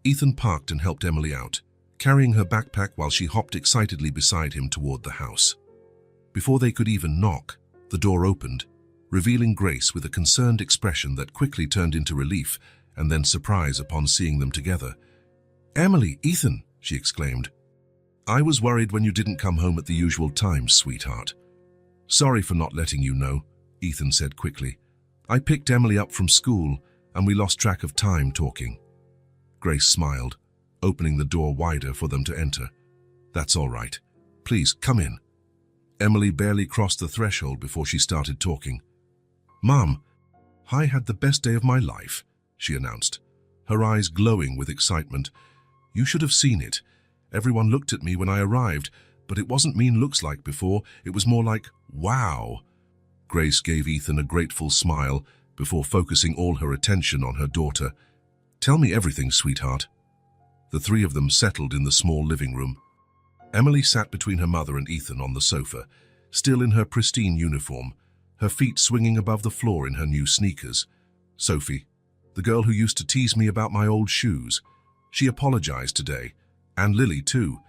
Ethan parked and helped Emily out, carrying her backpack while she hopped excitedly beside him toward the house. Before they could even knock, the door opened, revealing Grace with a concerned expression that quickly turned into relief and then surprise upon seeing them together. "Emily, Ethan," she exclaimed. "I was worried when you didn't come home at the usual time, sweetheart." "Sorry for not letting you know," Ethan said quickly. "I picked Emily up from school and we lost track of time talking." Grace smiled, opening the door wider for them to enter. "That's all right. Please, come in." Emily barely crossed the threshold before she started talking. "Mom, I had the best day of my life," she announced, her eyes glowing with excitement. "You should have seen it. Everyone looked at me when I arrived, but it wasn't mean looks like before. It was more like, wow." Grace gave Ethan a grateful smile before focusing all her attention on her daughter. "Tell me everything, sweetheart." The three of them settled in the small living room. Emily sat between her mother and Ethan on the sofa, still in her pristine uniform, her feet swinging above the floor in her new sneakers. "Sophie, the girl who used to tease me about my old shoes. She apologized today, and Lily too.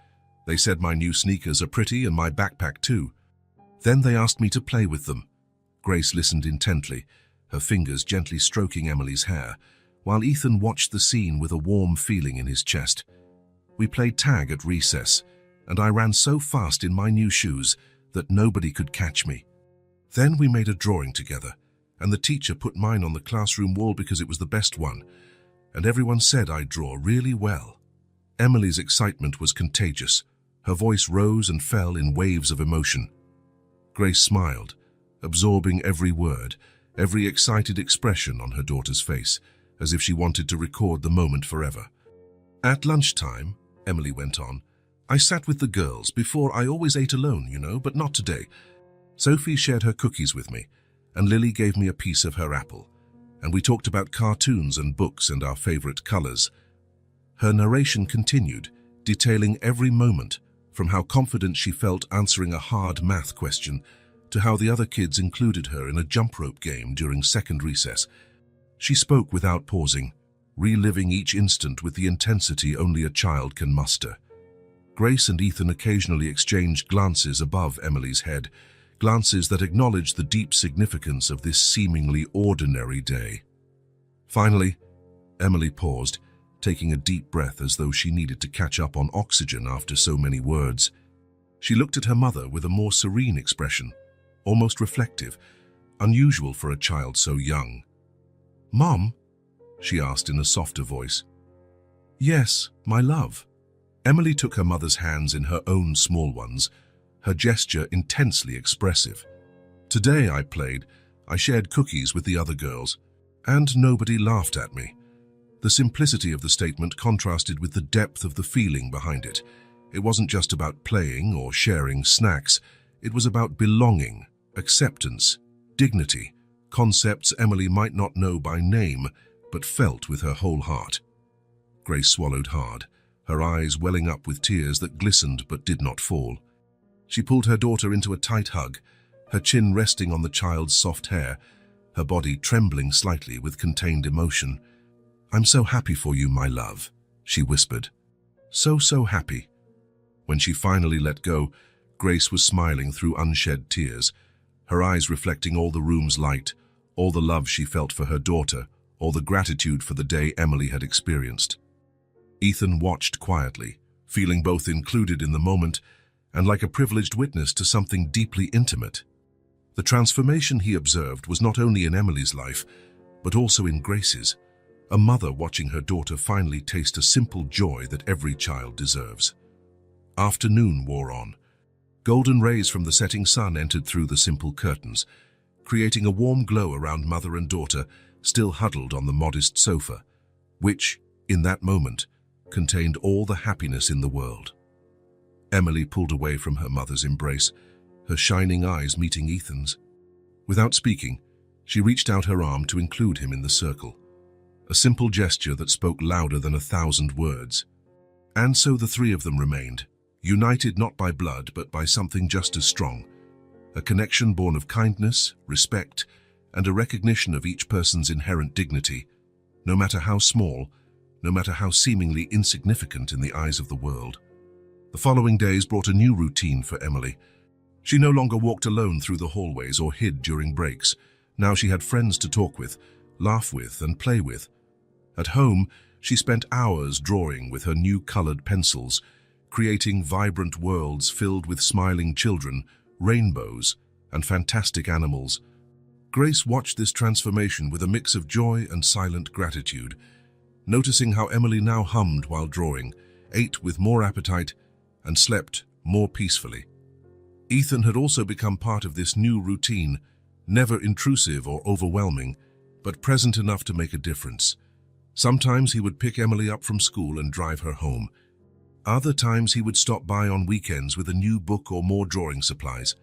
They said my new sneakers are pretty and my backpack too. Then they asked me to play with them. Grace listened intently, her fingers gently stroking Emily's hair, while Ethan watched the scene with a warm feeling in his chest. We played tag at recess, and I ran so fast in my new shoes that nobody could catch me. Then we made a drawing together, and the teacher put mine on the classroom wall because it was the best one, and everyone said I draw really well. Emily's excitement was contagious. Her voice rose and fell in waves of emotion. Grace smiled, absorbing every word, every excited expression on her daughter's face, as if she wanted to record the moment forever. At lunchtime, Emily went on, I sat with the girls. Before, I always ate alone, but not today. Sophie shared her cookies with me, and Lily gave me a piece of her apple, and we talked about cartoons and books and our favorite colors. Her narration continued, detailing every moment, from how confident she felt answering a hard math question to how the other kids included her in a jump rope game during second recess. She spoke without pausing, reliving each instant with the intensity only a child can muster. Grace and Ethan occasionally exchanged glances above Emily's head, glances that acknowledged the deep significance of this seemingly ordinary day. Finally, Emily paused, taking a deep breath as though she needed to catch up on oxygen after so many words. She looked at her mother with a more serene expression, almost reflective, unusual for a child so young. "Mom?" she asked in a softer voice. "Yes, my love." Emily took her mother's hands in her own small ones, her gesture intensely expressive. "Today I shared cookies with the other girls, and nobody laughed at me." The simplicity of the statement contrasted with the depth of the feeling behind it. It wasn't just about playing or sharing snacks. It was about belonging, acceptance, dignity, concepts Emily might not know by name, but felt with her whole heart. Grace swallowed hard, her eyes welling up with tears that glistened but did not fall. She pulled her daughter into a tight hug, her chin resting on the child's soft hair, her body trembling slightly with contained emotion. "I'm so happy for you, my love," she whispered. So happy. When she finally let go, Grace was smiling through unshed tears, her eyes reflecting all the room's light, all the love she felt for her daughter, all the gratitude for the day Emily had experienced. Ethan watched quietly, feeling both included in the moment and like a privileged witness to something deeply intimate. The transformation he observed was not only in Emily's life, but also in Grace's, a mother watching her daughter finally taste a simple joy that every child deserves. Afternoon wore on. Golden rays from the setting sun entered through the simple curtains, creating a warm glow around mother and daughter still huddled on the modest sofa, which, in that moment, contained all the happiness in the world. Emily pulled away from her mother's embrace, her shining eyes meeting Ethan's. Without speaking, she reached out her arm to include him in the circle, a simple gesture that spoke louder than 1,000 words. And so the three of them remained, united not by blood but by something just as strong, a connection born of kindness, respect, and a recognition of each person's inherent dignity, no matter how small, no matter how seemingly insignificant in the eyes of the world. The following days brought a new routine for Emily. She no longer walked alone through the hallways or hid during breaks. Now she had friends to talk with, laugh with, and play with. At home, she spent hours drawing with her new colored pencils, creating vibrant worlds filled with smiling children, rainbows, and fantastic animals. Grace watched this transformation with a mix of joy and silent gratitude, noticing how Emily now hummed while drawing, ate with more appetite, and slept more peacefully. Ethan had also become part of this new routine, never intrusive or overwhelming, but present enough to make a difference. Sometimes he would pick Emily up from school and drive her home. Other times he would stop by on weekends with a new book or more drawing supplies,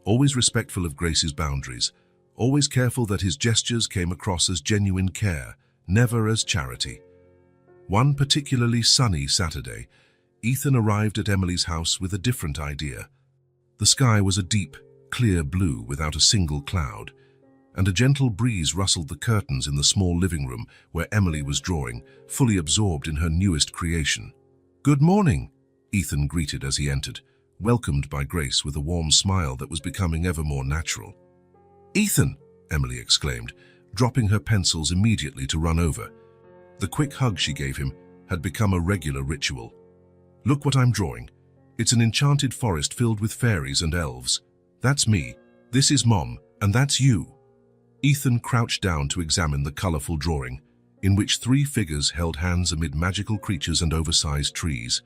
always respectful of Grace's boundaries, always careful that his gestures came across as genuine care, never as charity. One particularly sunny Saturday, Ethan arrived at Emily's house with a different idea. The sky was a deep, clear blue without a single cloud, and a gentle breeze rustled the curtains in the small living room where Emily was drawing, fully absorbed in her newest creation. "Good morning," Ethan greeted as he entered, welcomed by Grace with a warm smile that was becoming ever more natural. "Ethan!" Emily exclaimed, dropping her pencils immediately to run over. The quick hug she gave him had become a regular ritual. "Look what I'm drawing. It's an enchanted forest filled with fairies and elves. That's me, this is Mom, and that's you." Ethan crouched down to examine the colorful drawing, in which 3 figures held hands amid magical creatures and oversized trees.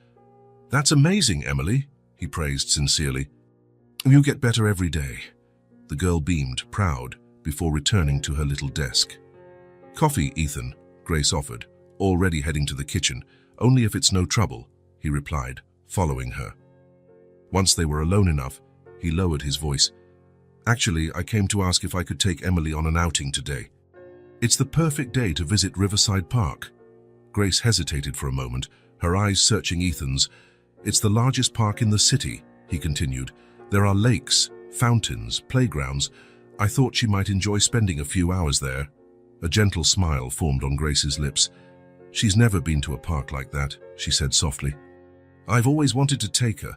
"That's amazing, Emily," he praised sincerely. "You get better every day." The girl beamed, proud, before returning to her little desk. "Coffee, Ethan," Grace offered, already heading to the kitchen. "Only if it's no trouble," he replied, following her. Once they were alone enough, he lowered his voice. "Actually, I came to ask if I could take Emily on an outing today. It's the perfect day to visit Riverside Park." Grace hesitated for a moment, her eyes searching Ethan's. "It's the largest park in the city," he continued. "There are lakes, fountains, playgrounds. I thought she might enjoy spending a few hours there." A gentle smile formed on Grace's lips. "She's never been to a park like that," she said softly. "I've always wanted to take her,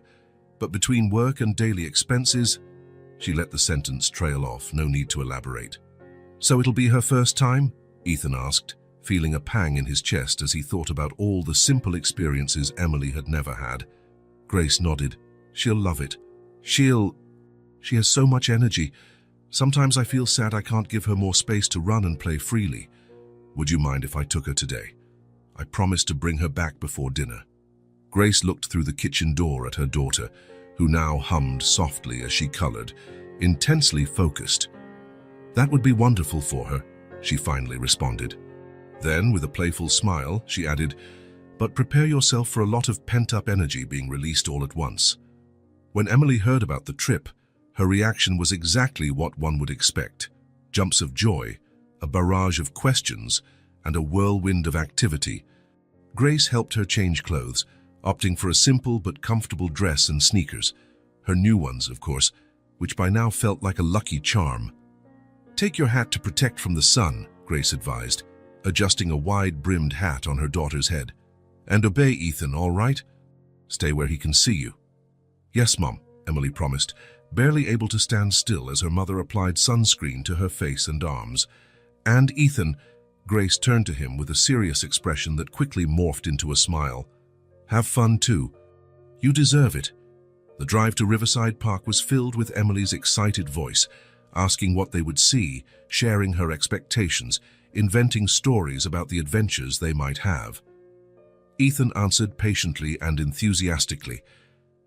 but between work and daily expenses..." She let the sentence trail off, no need to elaborate. "So it'll be her first time?" Ethan asked, feeling a pang in his chest as he thought about all the simple experiences Emily had never had. Grace nodded. "She'll love it. She has so much energy. Sometimes I feel sad I can't give her more space to run and play freely. Would you mind if I took her today? I promised to bring her back before dinner." Grace looked through the kitchen door at her daughter, who now hummed softly as she colored, intensely focused. "That would be wonderful for her," she finally responded. Then, with a playful smile, she added, "But prepare yourself for a lot of pent-up energy being released all at once." When Emily heard about the trip, her reaction was exactly what one would expect. Jumps of joy, a barrage of questions, and a whirlwind of activity. Grace helped her change clothes, opting for a simple but comfortable dress and sneakers. Her new ones, of course, which by now felt like a lucky charm. "Take your hat to protect from the sun," Grace advised, adjusting a wide-brimmed hat on her daughter's head. "And obey Ethan, all right? Stay where he can see you." "Yes, Mom," Emily promised, barely able to stand still as her mother applied sunscreen to her face and arms. "And Ethan," Grace turned to him with a serious expression that quickly morphed into a smile. "Have fun too. You deserve it." The drive to Riverside Park was filled with Emily's excited voice, asking what they would see, sharing her expectations, inventing stories about the adventures they might have. Ethan answered patiently and enthusiastically,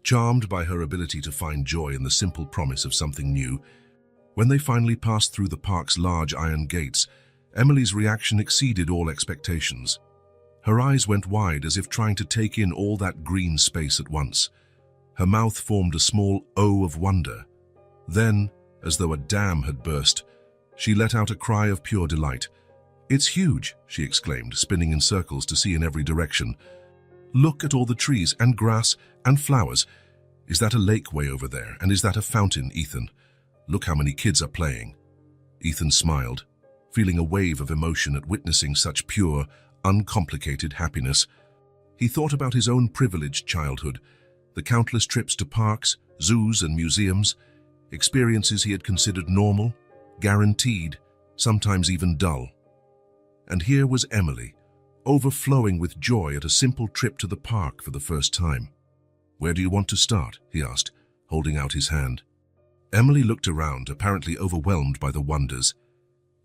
charmed by her ability to find joy in the simple promise of something new. When they finally passed through the park's large iron gates, Emily's reaction exceeded all expectations. Her eyes went wide as if trying to take in all that green space at once. Her mouth formed a small O of wonder. Then, as though a dam had burst, she let out a cry of pure delight. "It's huge," she exclaimed, spinning in circles to see in every direction. "Look at all the trees and grass and flowers. Is that a lake way over there? And is that a fountain, Ethan? Look how many kids are playing." Ethan smiled, feeling a wave of emotion at witnessing such pure, uncomplicated happiness. He thought about his own privileged childhood, the countless trips to parks, zoos and museums, experiences he had considered normal, guaranteed, sometimes even dull. And here was Emily, overflowing with joy at a simple trip to the park for the first time. "Where do you want to start?" he asked, holding out his hand. Emily looked around, apparently overwhelmed by the wonders.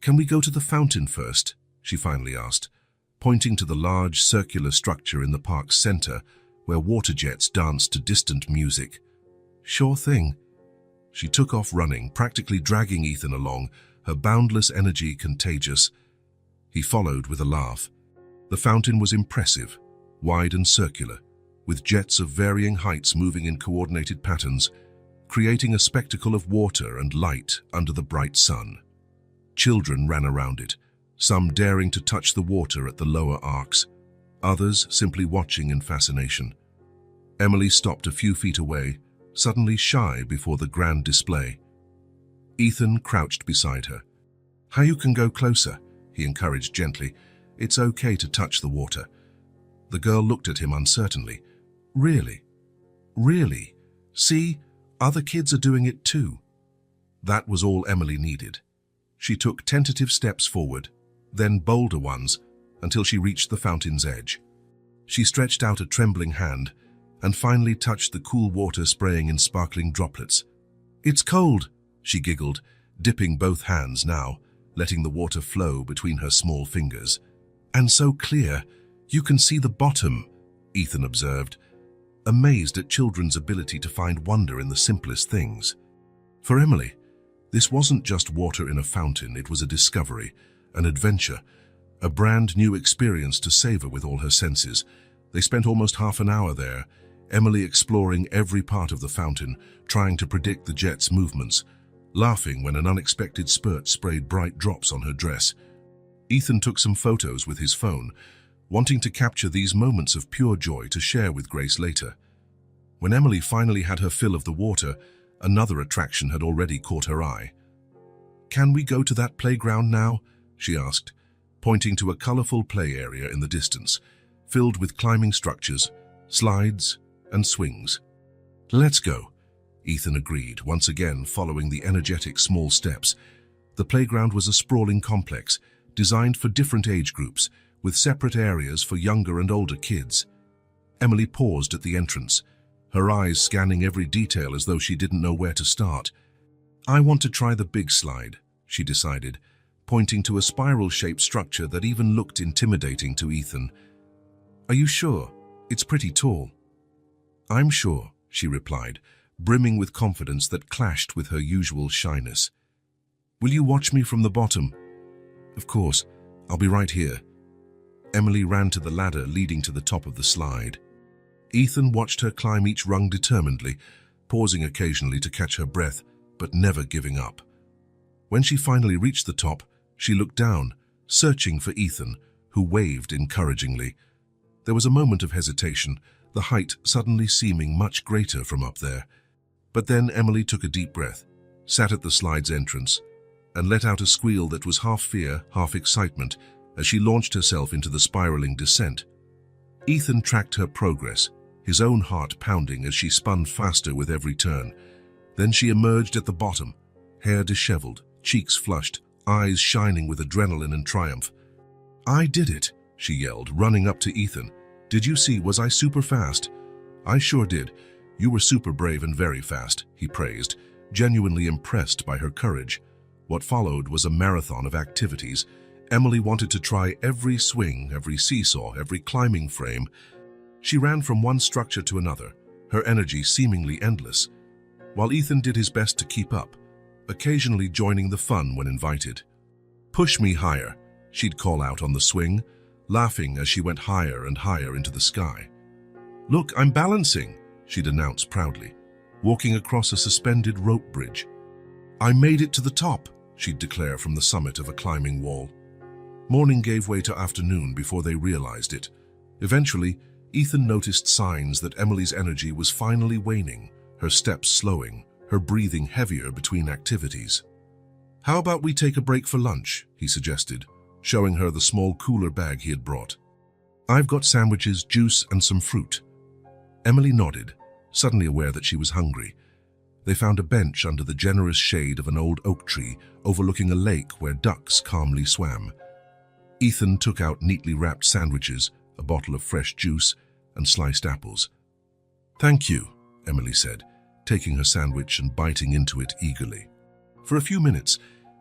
"Can we go to the fountain first?" she finally asked, pointing to the large circular structure in the park's center where water jets danced to distant music. "Sure thing." She took off running, practically dragging Ethan along, her boundless energy contagious. He followed with a laugh. The fountain was impressive, wide and circular, with jets of varying heights moving in coordinated patterns, creating a spectacle of water and light under the bright sun. Children ran around it, some daring to touch the water at the lower arcs, others simply watching in fascination. Emily stopped a few feet away, suddenly shy before the grand display. Ethan crouched beside her. "How you can go closer," he encouraged gently. "It's okay to touch the water." The girl looked at him uncertainly. "Really?" Really? See, other kids are doing it too. That was all Emily needed. She took tentative steps forward, then bolder ones, until she reached the fountain's edge. She stretched out a trembling hand and finally touched the cool water spraying in sparkling droplets. "It's cold," she giggled, dipping both hands now, letting the water flow between her small fingers. "And so clear, you can see the bottom," Ethan observed, amazed at children's ability to find wonder in the simplest things. For Emily, this wasn't just water in a fountain, it was a discovery, an adventure, a brand new experience to savor with all her senses. They spent almost half an hour there, Emily exploring every part of the fountain, trying to predict the jet's movements, laughing when an unexpected spurt sprayed bright drops on her dress. Ethan took some photos with his phone, wanting to capture these moments of pure joy to share with Grace later. When Emily finally had her fill of the water, another attraction had already caught her eye. "Can we go to that playground now?" she asked, pointing to a colorful play area in the distance, filled with climbing structures, slides, and swings. "Let's go," Ethan agreed, once again following the energetic small steps. The playground was a sprawling complex, designed for different age groups, with separate areas for younger and older kids. Emily paused at the entrance, her eyes scanning every detail as though she didn't know where to start. "I want to try the big slide," she decided, pointing to a spiral-shaped structure that even looked intimidating to Ethan. "Are you sure? It's pretty tall." "I'm sure," she replied, brimming with confidence that clashed with her usual shyness. "Will you watch me from the bottom?" "Of course. I'll be right here." Emily ran to the ladder leading to the top of the slide. Ethan watched her climb each rung determinedly, pausing occasionally to catch her breath, but never giving up. When she finally reached the top, she looked down, searching for Ethan, who waved encouragingly. There was a moment of hesitation, the height suddenly seeming much greater from up there. But then Emily took a deep breath, sat at the slide's entrance, and let out a squeal that was half fear, half excitement, as she launched herself into the spiraling descent. Ethan tracked her progress, his own heart pounding as she spun faster with every turn. Then she emerged at the bottom, hair disheveled, cheeks flushed, eyes shining with adrenaline and triumph. "I did it," she yelled, running up to Ethan. "Did you see? Was I super fast?" "I sure did. You were super brave and very fast," he praised, genuinely impressed by her courage. What followed was a marathon of activities. Emily wanted to try every swing, every seesaw, every climbing frame. She ran from one structure to another, her energy seemingly endless, while Ethan did his best to keep up, occasionally joining the fun when invited. "Push me higher," she'd call out on the swing, laughing as she went higher and higher into the sky. "Look, I'm balancing," she'd announce proudly, walking across a suspended rope bridge. "I made it to the top," she'd declare from the summit of a climbing wall. Morning gave way to afternoon before they realized it. Eventually, Ethan noticed signs that Emily's energy was finally waning, her steps slowing, her breathing heavier between activities. "How about we take a break for lunch?" he suggested, showing her the small cooler bag he had brought. "I've got sandwiches, juice, and some fruit." Emily nodded, suddenly aware that she was hungry. They found a bench under the generous shade of an old oak tree overlooking a lake where ducks calmly swam. Ethan took out neatly wrapped sandwiches, a bottle of fresh juice, and sliced apples. "Thank you," Emily said, taking her sandwich and biting into it eagerly. For a few minutes,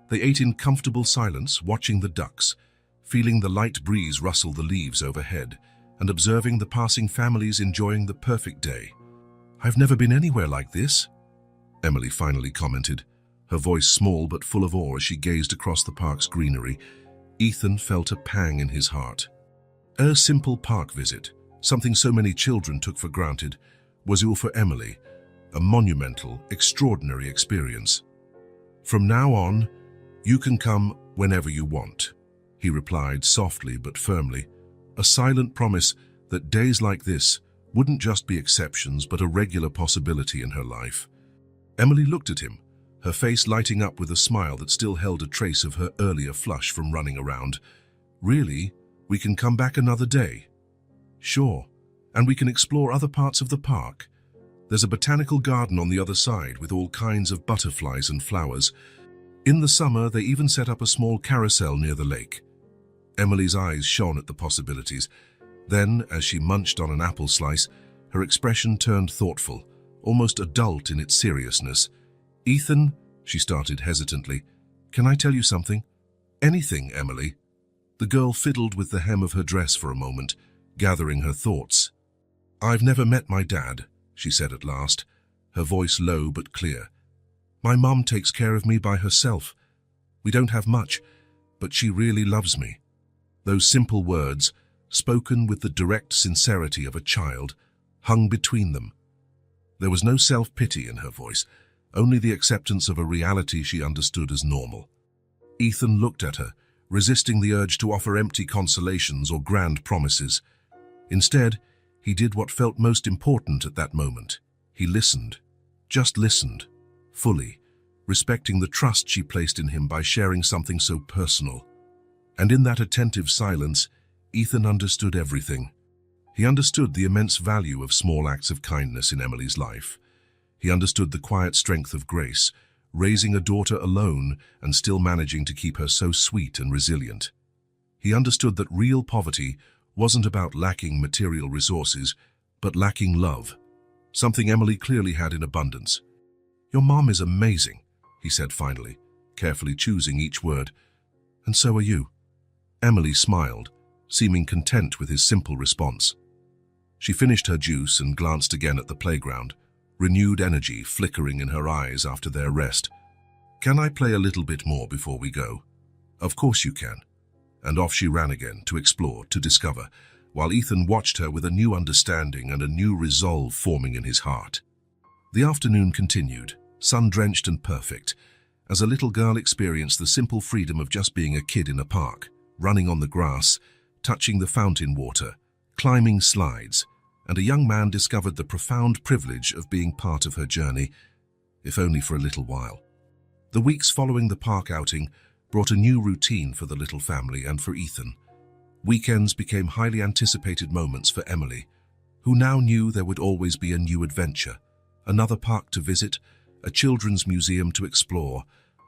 they ate in comfortable silence, watching the ducks, feeling the light breeze rustle the leaves overhead, and observing the passing families enjoying the perfect day. "I've never been anywhere like this," Emily finally commented, her voice small but full of awe as she gazed across the park's greenery. Ethan felt a pang in his heart. A simple park visit, something so many children took for granted, was all for Emily, a monumental, extraordinary experience. "From now on, you can come whenever you want," he replied softly but firmly, a silent promise that days like this wouldn't just be exceptions but a regular possibility in her life. Emily looked at him, her face lighting up with a smile that still held a trace of her earlier flush from running around. "Really? We can come back another day?" "Sure, and we can explore other parts of the park." There's a botanical garden on the other side with all kinds of butterflies and flowers. In the summer, they even set up a small carousel near the lake. Emily's eyes shone at the possibilities. Then, as she munched on an apple slice, her expression turned thoughtful, almost adult in its seriousness. "Ethan," she started hesitantly, "can I tell you something?" "Anything, Emily." The girl fiddled with the hem of her dress for a moment, gathering her thoughts. "I've never met my dad," she said at last, her voice low but clear. "My mum takes care of me by herself. We don't have much, but she really loves me." Those simple words, spoken with the direct sincerity of a child, hung between them. There was no self-pity in her voice, only the acceptance of a reality she understood as normal. Ethan looked at her, resisting the urge to offer empty consolations or grand promises. Instead, he did what felt most important at that moment. He listened, just listened, fully, respecting the trust she placed in him by sharing something so personal. And in that attentive silence, Ethan understood everything. He understood the immense value of small acts of kindness in Emily's life. He understood the quiet strength of Grace, raising a daughter alone and still managing to keep her so sweet and resilient. He understood that real poverty wasn't about lacking material resources, but lacking love, something Emily clearly had in abundance. "Your mom is amazing," he said finally, carefully choosing each word. "And so are you." Emily smiled, seeming content with his simple response. She finished her juice and glanced again at the playground, renewed energy flickering in her eyes after their rest. "Can I play a little bit more before we go?" "Of course you can." And off she ran again to explore, to discover, while Ethan watched her with a new understanding and a new resolve forming in his heart. The afternoon continued, sun-drenched and perfect, as a little girl experienced the simple freedom of just being a kid in a park, running on the grass, touching the fountain water, climbing slides, and a young man discovered the profound privilege of being part of her journey, if only for a little while. The weeks following the park outing brought a new routine for the little family and for Ethan. Weekends became highly anticipated moments for Emily, who now knew there would always be a new adventure, another park to visit, a children's museum to explore,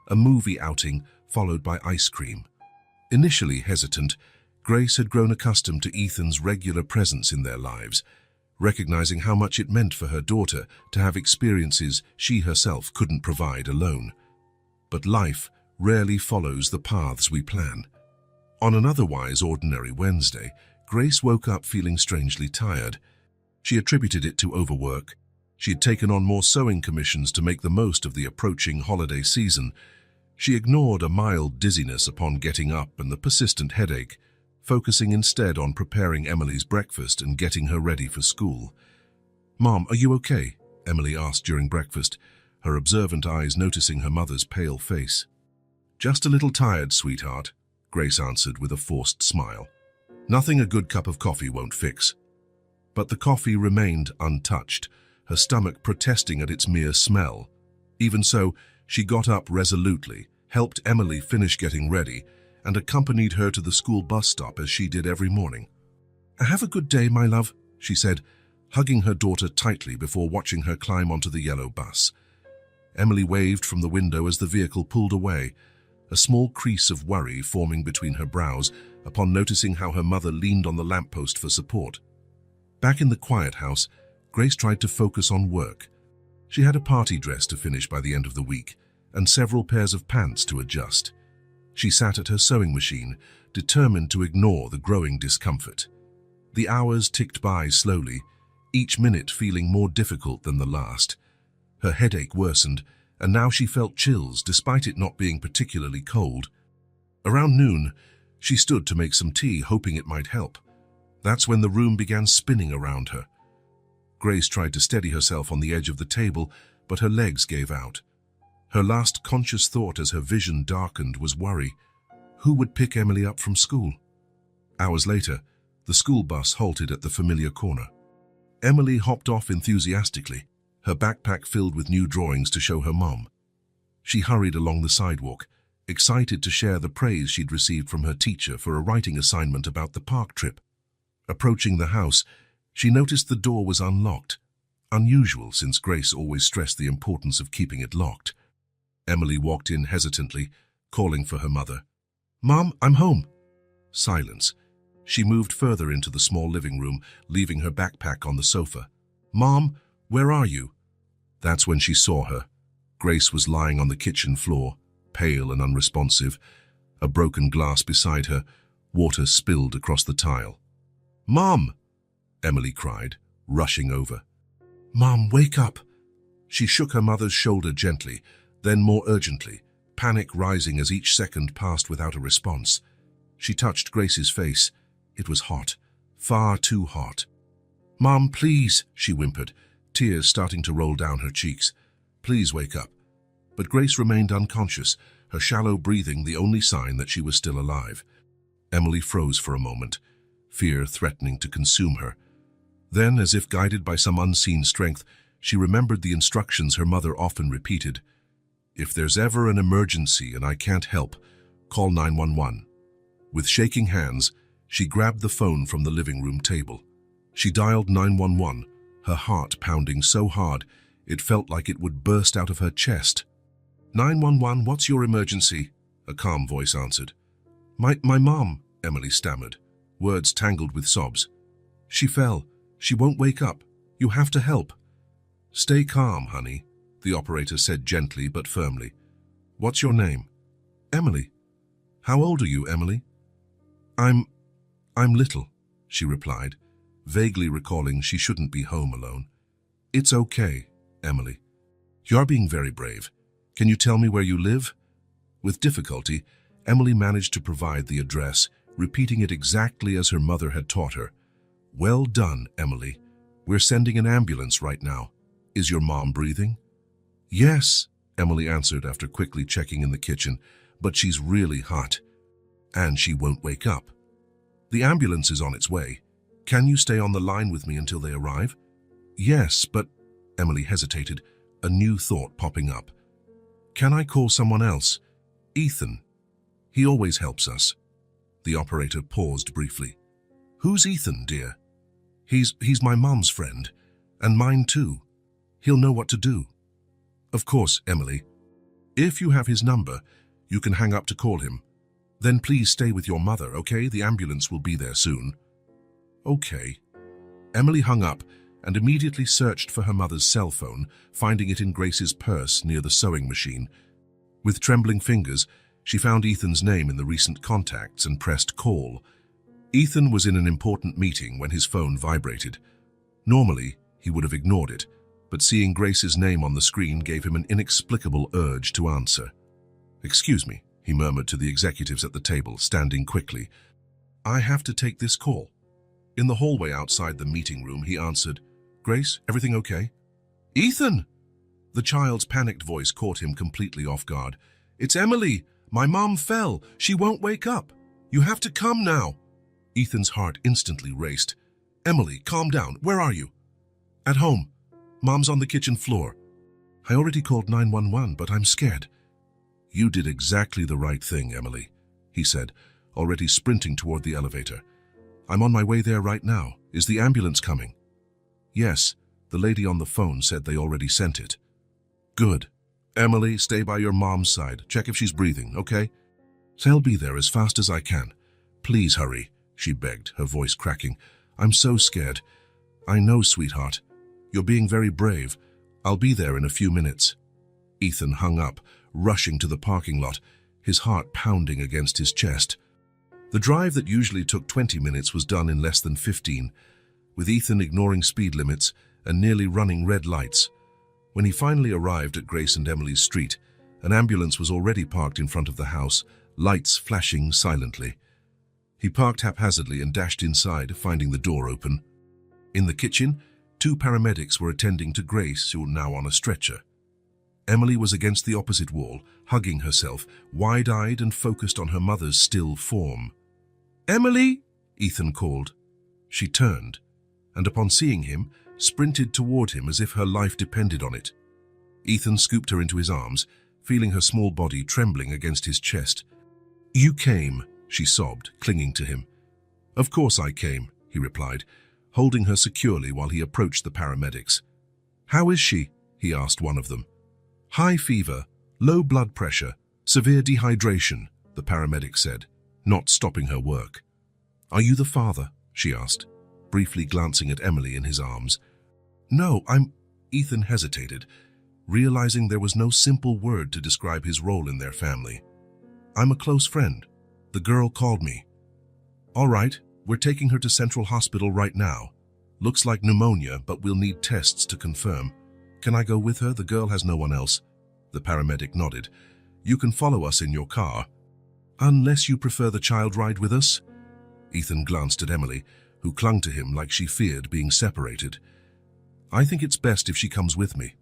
a movie outing followed by ice cream. Initially hesitant, Grace had grown accustomed to Ethan's regular presence in their lives, recognizing how much it meant for her daughter to have experiences she herself couldn't provide alone. But life rarely follows the paths we plan. On an otherwise ordinary Wednesday, Grace woke up feeling strangely tired. She attributed it to overwork. She had taken on more sewing commissions to make the most of the approaching holiday season. She ignored a mild dizziness upon getting up and the persistent headache, focusing instead on preparing Emily's breakfast and getting her ready for school. "Mom, are you okay?" Emily asked during breakfast, her observant eyes noticing her mother's pale face. "Just a little tired, sweetheart," Grace answered with a forced smile. "Nothing a good cup of coffee won't fix." But the coffee remained untouched, her stomach protesting at its mere smell. Even so, she got up resolutely, helped Emily finish getting ready, and accompanied her to the school bus stop as she did every morning. "Have a good day, my love," she said, hugging her daughter tightly before watching her climb onto the yellow bus. Emily waved from the window as the vehicle pulled away, a small crease of worry forming between her brows upon noticing how her mother leaned on the lamppost for support. Back in the quiet house, Grace tried to focus on work. She had a party dress to finish by the end of the week, and several pairs of pants to adjust. She sat at her sewing machine, determined to ignore the growing discomfort. The hours ticked by slowly, each minute feeling more difficult than the last. Her headache worsened, and now she felt chills despite it not being particularly cold. Around noon, she stood to make some tea, hoping it might help. That's when the room began spinning around her. Grace tried to steady herself on the edge of the table, but her legs gave out. Her last conscious thought as her vision darkened was worry. Who would pick Emily up from school? Hours later, the school bus halted at the familiar corner. Emily hopped off enthusiastically, her backpack filled with new drawings to show her mom. She hurried along the sidewalk, excited to share the praise she'd received from her teacher for a writing assignment about the park trip. Approaching the house, she noticed the door was unlocked. unusual since Grace always stressed the importance of keeping it locked. Emily walked in hesitantly, calling for her mother. "Mom, I'm home." Silence. She moved further into the small living room, leaving her backpack on the sofa. "Mom, where are you?" That's when she saw her. Grace was lying on the kitchen floor, pale and unresponsive, a broken glass beside her, water spilled across the tile. "Mom!" Emily cried, rushing over. "Mom, wake up!" She shook her mother's shoulder gently, then more urgently, panic rising as each second passed without a response. She touched Grace's face. It was hot, far too hot. "Mom, please," she whimpered, tears starting to roll down her cheeks. "Please wake up." But Grace remained unconscious, her shallow breathing the only sign that she was still alive. Emily froze for a moment, fear threatening to consume her. Then, as if guided by some unseen strength, she remembered the instructions her mother often repeated. "If there's ever an emergency and I can't help, call 911. With shaking hands, she grabbed the phone from the living room table. She dialed 911, her heart pounding so hard it felt like it would burst out of her chest. 911, what's your emergency?" a calm voice answered. My mom," Emily stammered, words tangled with sobs. "She fell. She won't wake up. You have to help." "Stay calm, honey," the operator said gently but firmly. "What's your name?" "Emily." "How old are you, Emily?" I'm little," she replied, vaguely recalling she shouldn't be home alone. "It's okay, Emily. You're being very brave. Can you tell me where you live?" With difficulty, Emily managed to provide the address, repeating it exactly as her mother had taught her. "Well done, Emily. We're sending an ambulance right now. Is your mom breathing?" "Yes," Emily answered after quickly checking in the kitchen, "but she's really hot. And she won't wake up." "The ambulance is on its way. Can you stay on the line with me until they arrive?" "Yes, but..." Emily hesitated, a new thought popping up. "Can I call someone else? Ethan. He always helps us." The operator paused briefly. "Who's Ethan, dear?" He's my mom's friend, and mine too. He'll know what to do." "Of course, Emily. If you have his number, you can hang up to call him. Then please stay with your mother, okay? The ambulance will be there soon." "Okay." Emily hung up and immediately searched for her mother's cell phone, finding it in Grace's purse near the sewing machine. With trembling fingers, she found Ethan's name in the recent contacts and pressed call. Ethan was in an important meeting when his phone vibrated. Normally, he would have ignored it, but seeing Grace's name on the screen gave him an inexplicable urge to answer. "Excuse me," he murmured to the executives at the table, standing quickly. "I have to take this call." In the hallway outside the meeting room, he answered, "Grace, everything okay?" "Ethan!" The child's panicked voice caught him completely off guard. "It's Emily! My mom fell! She won't wake up! You have to come now!" Ethan's heart instantly raced. "Emily, calm down. Where are you?" "At home. Mom's on the kitchen floor." "I already called 911, but I'm scared." "You did exactly the right thing, Emily," he said, already sprinting toward the elevator. "I'm on my way there right now. Is the ambulance coming?" "Yes, the lady on the phone said they already sent it." "Good. Emily, stay by your mom's side. Check if she's breathing, okay? I'll be there as fast as I can. Please hurry," she begged, her voice cracking. "I'm so scared." "I know, sweetheart. You're being very brave. I'll be there in a few minutes." Ethan hung up, rushing to the parking lot, his heart pounding against his chest. The drive that usually took 20 minutes was done in less than 15, with Ethan ignoring speed limits and nearly running red lights. When he finally arrived at Grace and Emily's street, an ambulance was already parked in front of the house, lights flashing silently. He parked haphazardly and dashed inside, finding the door open. In the kitchen, 2 paramedics were attending to Grace, who was now on a stretcher. Emily was against the opposite wall, hugging herself, wide-eyed and focused on her mother's still form. "Emily!" Ethan called. She turned, and upon seeing him, sprinted toward him as if her life depended on it. Ethan scooped her into his arms, feeling her small body trembling against his chest. "You came," she sobbed, clinging to him. "Of course I came," he replied, holding her securely while he approached the paramedics. "How is she?" he asked one of them. "High fever, low blood pressure, severe dehydration," the paramedic said, not stopping her work. "Are you the father?" she asked, briefly glancing at Emily in his arms. "No, I'm—" Ethan hesitated, realizing there was no simple word to describe his role in their family. "I'm a close friend. The girl called me." "All right, we're taking her to Central Hospital right now. Looks like pneumonia, but we'll need tests to confirm. Can I go with her? The girl has no one else." The paramedic nodded. "You can follow us in your car. Unless you prefer the child ride with us?" Ethan glanced at Emily, who clung to him like she feared being separated. "I think it's best if she comes with me.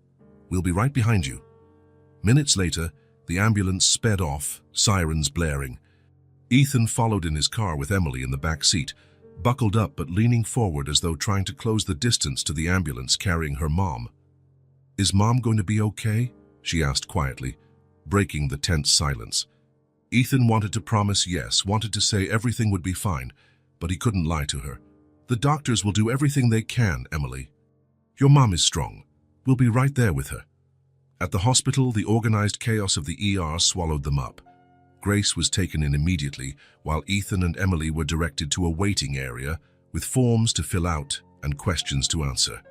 We'll be right behind you." Minutes later, the ambulance sped off, sirens blaring. Ethan followed in his car with Emily in the back seat, buckled up but leaning forward as though trying to close the distance to the ambulance carrying her mom. "Is Mom going to be okay?" she asked quietly, breaking the tense silence. Ethan wanted to promise yes, wanted to say everything would be fine, but he couldn't lie to her. "The doctors will do everything they can, Emily. Your mom is strong. We'll be right there with her." At the hospital, the organized chaos of the ER swallowed them up. Grace was taken in immediately, while Ethan and Emily were directed to a waiting area with forms to fill out and questions to answer.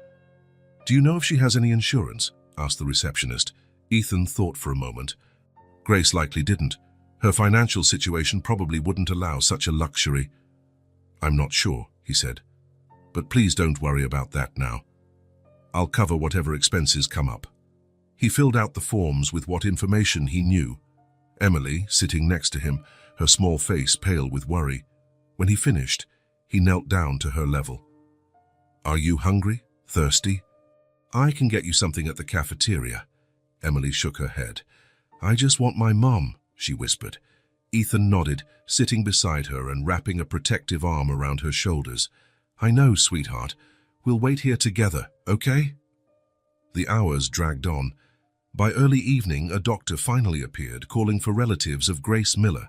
"Do you know if she has any insurance?" asked the receptionist. Ethan thought for a moment. Grace likely didn't. Her financial situation probably wouldn't allow such a luxury. "I'm not sure," he said. "But please don't worry about that now. I'll cover whatever expenses come up." He filled out the forms with what information he knew. Emily, sitting next to him, her small face pale with worry. When he finished, he knelt down to her level. "Are you hungry? Thirsty? I can get you something at the cafeteria." Emily shook her head. "I just want my mom," she whispered. Ethan nodded, sitting beside her and wrapping a protective arm around her shoulders. "I know, sweetheart. We'll wait here together, okay?" The hours dragged on. By early evening, a doctor finally appeared, calling for relatives of Grace Miller.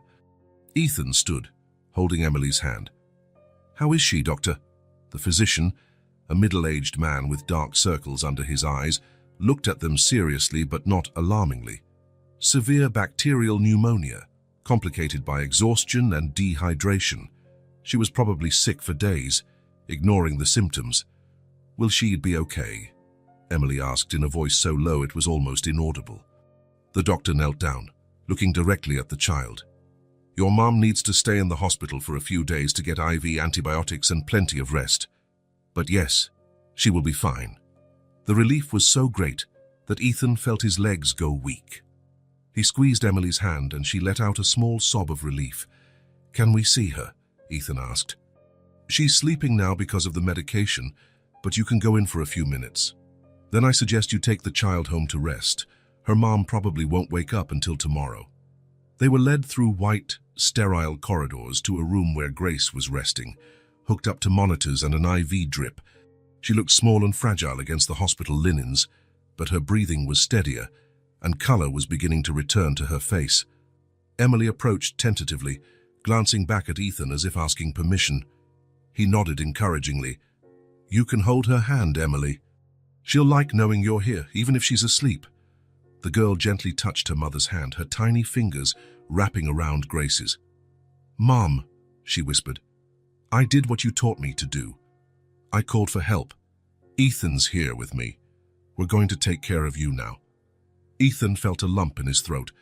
Ethan stood, holding Emily's hand. "How is she, doctor?" The physician, a middle-aged man with dark circles under his eyes, looked at them seriously but not alarmingly. "Severe bacterial pneumonia, complicated by exhaustion and dehydration. She was probably sick for days, ignoring the symptoms. Will she be okay?" Emily asked in a voice so low it was almost inaudible. The doctor knelt down, looking directly at the child. "Your mom needs to stay in the hospital for a few days to get IV antibiotics and plenty of rest. But yes, she will be fine." The relief was so great that Ethan felt his legs go weak. He squeezed Emily's hand and she let out a small sob of relief. "Can we see her?" Ethan asked. "She's sleeping now because of the medication, but you can go in for a few minutes. Then I suggest you take the child home to rest. Her mom probably won't wake up until tomorrow." They were led through white, sterile corridors to a room where Grace was resting, hooked up to monitors and an IV drip. She looked small and fragile against the hospital linens, but her breathing was steadier, and color was beginning to return to her face. Emily approached tentatively, glancing back at Ethan as if asking permission. He nodded encouragingly. "You can hold her hand, Emily. She'll like knowing you're here, even if she's asleep." The girl gently touched her mother's hand, her tiny fingers wrapping around Grace's. "Mom," she whispered, "I did what you taught me to do. I called for help. Ethan's here with me. We're going to take care of you now." Ethan felt a lump in his throat.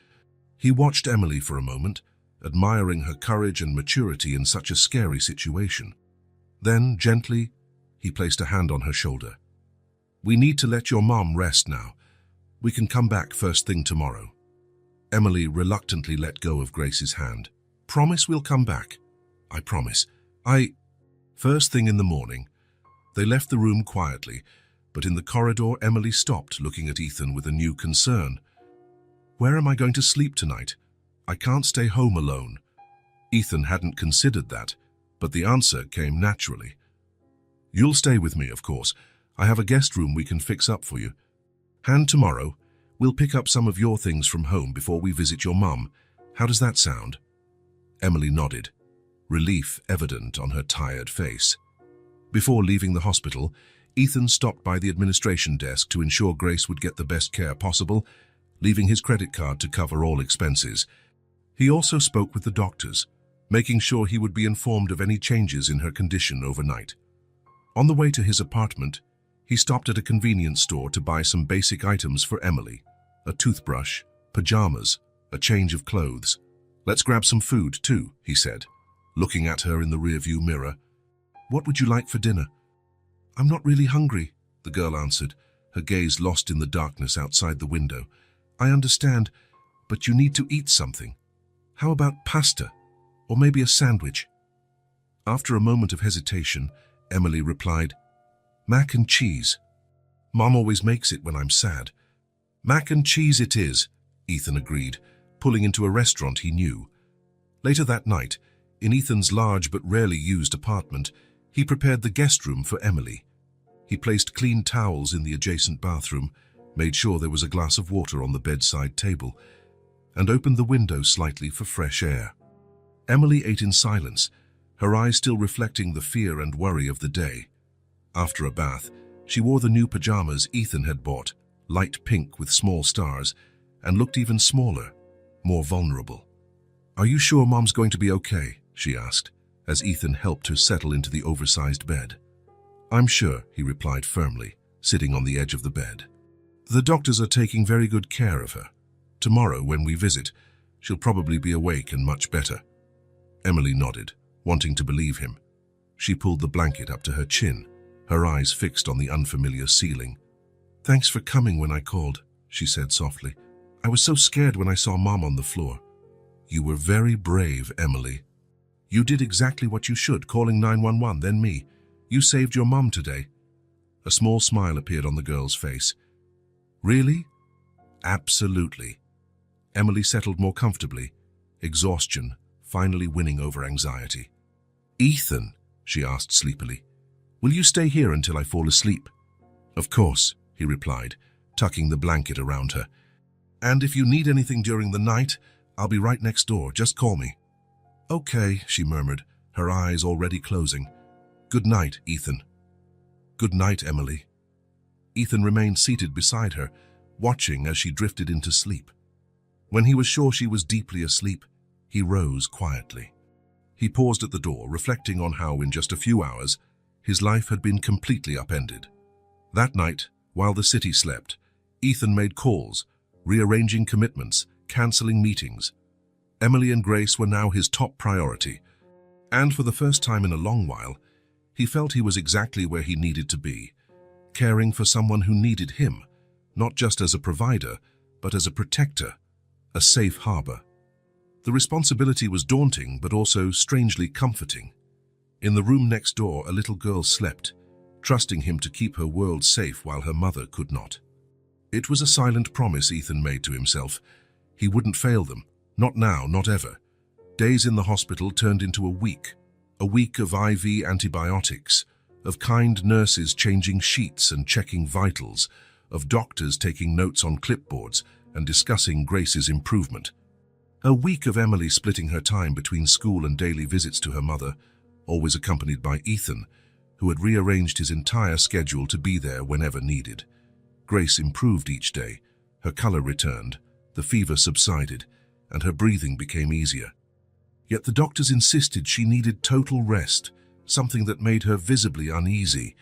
He watched Emily for a moment, admiring her courage and maturity in such a scary situation. Then, gently, he placed a hand on her shoulder. "We need to let your mom rest now. We can come back first thing tomorrow." Emily reluctantly let go of Grace's hand. "Promise we'll come back?" "I promise. First thing in the morning." They left the room quietly, but in the corridor Emily stopped, looking at Ethan with a new concern. "Where am I going to sleep tonight? I can't stay home alone." Ethan hadn't considered that, but the answer came naturally. "You'll stay with me, of course. I have a guest room we can fix up for you. And tomorrow, we'll pick up some of your things from home before we visit your mum. How does that sound?" Emily nodded, relief evident on her tired face. Before leaving the hospital, Ethan stopped by the administration desk to ensure Grace would get the best care possible, leaving his credit card to cover all expenses. He also spoke with the doctors, making sure he would be informed of any changes in her condition overnight. On the way to his apartment, he stopped at a convenience store to buy some basic items for Emily: a toothbrush, pajamas, a change of clothes. "Let's grab some food too," he said, looking at her in the rearview mirror. "What would you like for dinner?" "I'm not really hungry," the girl answered, her gaze lost in the darkness outside the window. "I understand, but you need to eat something. How about pasta? Or maybe a sandwich?" After a moment of hesitation, Emily replied, "Mac and cheese. Mom always makes it when I'm sad." "Mac and cheese it is," Ethan agreed, pulling into a restaurant he knew. Later that night, in Ethan's large but rarely used apartment, he prepared the guest room for Emily. He placed clean towels in the adjacent bathroom, made sure there was a glass of water on the bedside table, and opened the window slightly for fresh air. Emily ate in silence, her eyes still reflecting the fear and worry of the day. After a bath, she wore the new pajamas Ethan had bought, light pink with small stars, and looked even smaller, more vulnerable. "Are you sure Mom's going to be okay?" she asked, as Ethan helped her settle into the oversized bed. "I'm sure," he replied firmly, sitting on the edge of the bed. "The doctors are taking very good care of her. Tomorrow, when we visit, she'll probably be awake and much better." Emily nodded, wanting to believe him. She pulled the blanket up to her chin, her eyes fixed on the unfamiliar ceiling. "Thanks for coming when I called," she said softly. "I was so scared when I saw Mom on the floor." "You were very brave, Emily. You did exactly what you should, calling 911, then me. You saved your mom today." A small smile appeared on the girl's face. "Really?" "Absolutely." Emily settled more comfortably, exhaustion finally winning over anxiety. "Ethan," she asked sleepily, "will you stay here until I fall asleep?" "Of course," he replied, tucking the blanket around her. "And if you need anything during the night, I'll be right next door. Just call me." "Okay," she murmured, her eyes already closing. "Good night, Ethan." "Good night, Emily." Ethan remained seated beside her, watching as she drifted into sleep. When he was sure she was deeply asleep, he rose quietly. He paused at the door, reflecting on how in just a few hours his life had been completely upended. That night, while the city slept, Ethan made calls, rearranging commitments, canceling meetings. Emily and Grace were now his top priority, and for the first time in a long while, he felt he was exactly where he needed to be, caring for someone who needed him, not just as a provider, but as a protector, a safe harbor. The responsibility was daunting, but also strangely comforting. In the room next door, a little girl slept, trusting him to keep her world safe while her mother could not. It was a silent promise Ethan made to himself. He wouldn't fail them, not now, not ever. Days in the hospital turned into a week of IV antibiotics, of kind nurses changing sheets and checking vitals, of doctors taking notes on clipboards and discussing Grace's improvement. A week of Emily splitting her time between school and daily visits to her mother, always accompanied by Ethan, who had rearranged his entire schedule to be there whenever needed. Grace improved each day, her color returned, the fever subsided, and her breathing became easier. Yet the doctors insisted she needed total rest, something that made her visibly uneasy.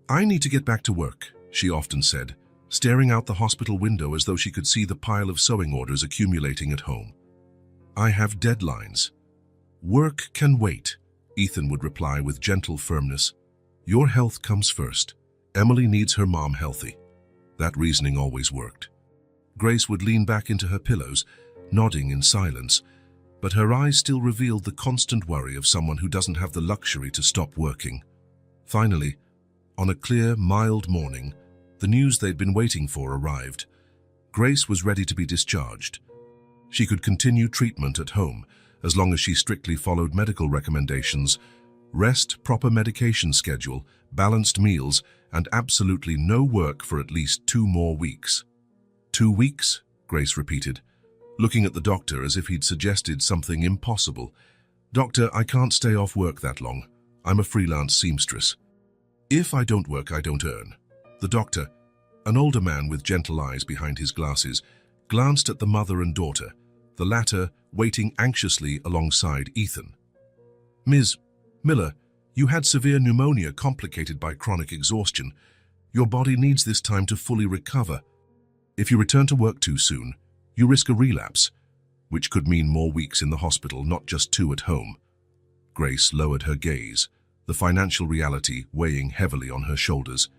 "I need to get back to work," she often said, staring out the hospital window as though she could see the pile of sewing orders accumulating at home. "I have deadlines." "Work can wait," Ethan would reply with gentle firmness. "Your health comes first. Emily needs her mom healthy." That reasoning always worked. Grace would lean back into her pillows, nodding in silence, but her eyes still revealed the constant worry of someone who doesn't have the luxury to stop working. Finally, on a clear, mild morning, the news they'd been waiting for arrived. Grace was ready to be discharged. She could continue treatment at home as long as she strictly followed medical recommendations: rest, proper medication schedule, balanced meals, and absolutely no work for at least 2 more weeks. 2 weeks? Grace repeated, looking at the doctor as if he'd suggested something impossible. "Doctor, I can't stay off work that long. I'm a freelance seamstress." If I don't work, I don't earn. The doctor, an older man with gentle eyes behind his glasses, glanced at the mother and daughter, the latter waiting anxiously alongside Ethan. Ms. Miller, you had severe pneumonia complicated by chronic exhaustion. Your body needs this time to fully recover. If you return to work too soon, you risk a relapse, which could mean more weeks in the hospital, not just 2 at home. Grace lowered her gaze, the financial reality weighing heavily on her shoulders,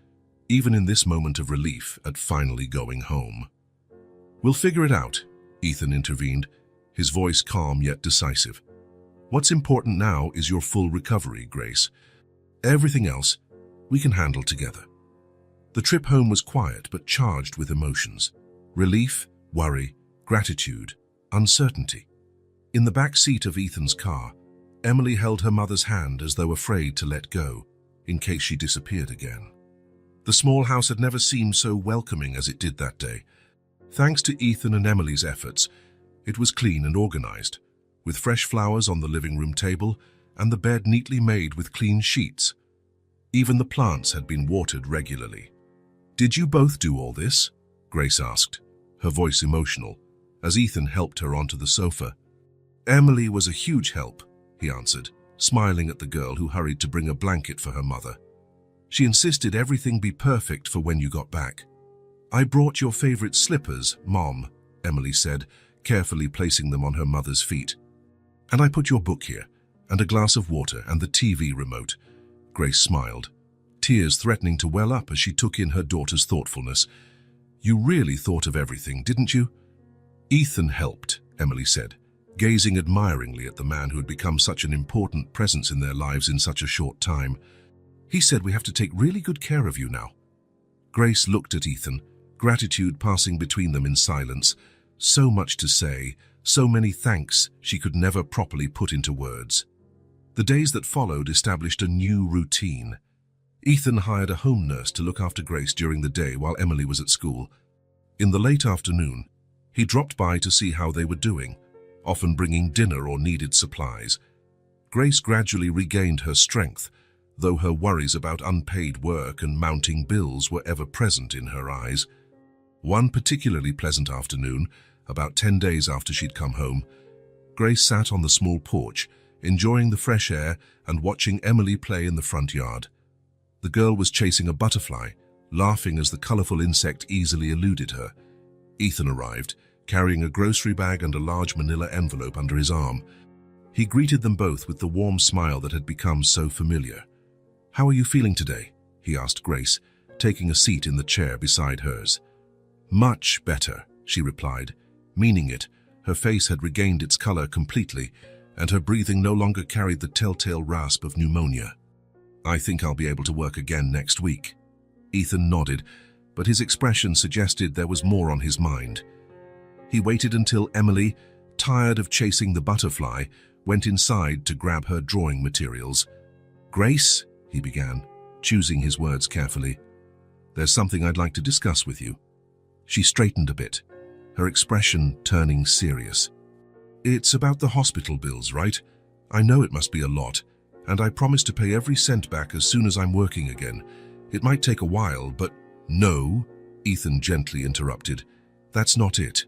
even in this moment of relief at finally going home. We'll figure it out, Ethan intervened, his voice calm yet decisive. What's important now is your full recovery, Grace. Everything else we can handle together. The trip home was quiet but charged with emotions. Relief, worry, gratitude, uncertainty. In the back seat of Ethan's car, Emily held her mother's hand as though afraid to let go, in case she disappeared again. The small house had never seemed so welcoming as it did that day. Thanks to Ethan and Emily's efforts, it was clean and organized, with fresh flowers on the living room table and the bed neatly made with clean sheets. Even the plants had been watered regularly. Did you both do all this? Grace asked, her voice emotional, as Ethan helped her onto the sofa. Emily was a huge help, he answered, smiling at the girl who hurried to bring a blanket for her mother. She insisted everything be perfect for when you got back. I brought your favorite slippers, Mom, Emily said, carefully placing them on her mother's feet. And I put your book here, and a glass of water and the TV remote. Grace smiled, tears threatening to well up as she took in her daughter's thoughtfulness. You really thought of everything, didn't you? Ethan helped, Emily said, gazing admiringly at the man who had become such an important presence in their lives in such a short time. He said we have to take really good care of you now. Grace looked at Ethan, gratitude passing between them in silence. So much to say, so many thanks she could never properly put into words. The days that followed established a new routine. Ethan hired a home nurse to look after Grace during the day while Emily was at school. In the late afternoon, he dropped by to see how they were doing, often bringing dinner or needed supplies. Grace gradually regained her strength, though her worries about unpaid work and mounting bills were ever present in her eyes. One particularly pleasant afternoon, about 10 days after she'd come home, Grace sat on the small porch, enjoying the fresh air and watching Emily play in the front yard. The girl was chasing a butterfly, laughing as the colorful insect easily eluded her. Ethan arrived, carrying a grocery bag and a large manila envelope under his arm. He greeted them both with the warm smile that had become so familiar. How are you feeling today? He asked Grace, taking a seat in the chair beside hers. Much better, she replied, meaning it. Her face had regained its color completely, and her breathing no longer carried the telltale rasp of pneumonia. I think I'll be able to work again next week. Ethan nodded, but his expression suggested there was more on his mind. He waited until Emily, tired of chasing the butterfly, went inside to grab her drawing materials. Grace, he began, choosing his words carefully. There's something I'd like to discuss with you. She straightened a bit, her expression turning serious. It's about the hospital bills, right? I know it must be a lot, and I promise to pay every cent back as soon as I'm working again. It might take a while, but— No, Ethan gently interrupted. That's not it.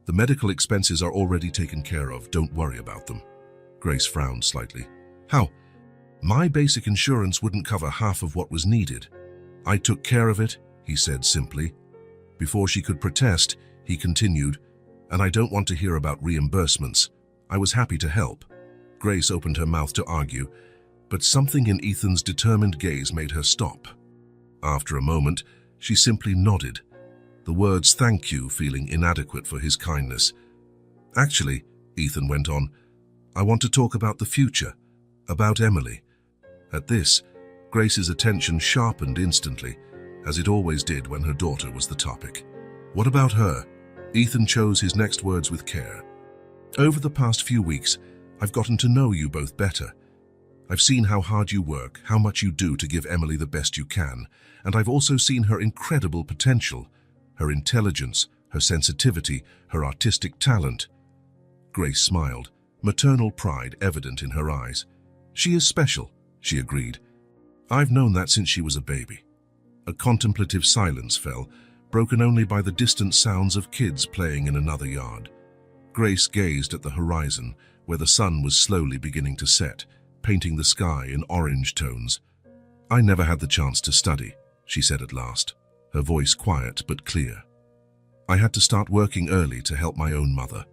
The medical expenses are already taken care of. Don't worry about them. Grace frowned slightly. How? My basic insurance wouldn't cover half of what was needed. I took care of it, he said simply. Before she could protest, he continued, and I don't want to hear about reimbursements. I was happy to help. Grace opened her mouth to argue, but something in Ethan's determined gaze made her stop. After a moment, she simply nodded, the words thank you feeling inadequate for his kindness. Actually, Ethan went on, I want to talk about the future, about Emily. At this, Grace's attention sharpened instantly, as it always did when her daughter was the topic. What about her? Ethan chose his next words with care. Over the past few weeks, I've gotten to know you both better. I've seen how hard you work, how much you do to give Emily the best you can, and I've also seen her incredible potential, her intelligence, her sensitivity, her artistic talent. Grace smiled, maternal pride evident in her eyes. She is special, she agreed. I've known that since she was a baby. A contemplative silence fell, broken only by the distant sounds of kids playing in another yard. Grace gazed at the horizon, where the sun was slowly beginning to set, painting the sky in orange tones. I never had the chance to study, she said at last, her voice quiet but clear. I had to start working early to help my own mother.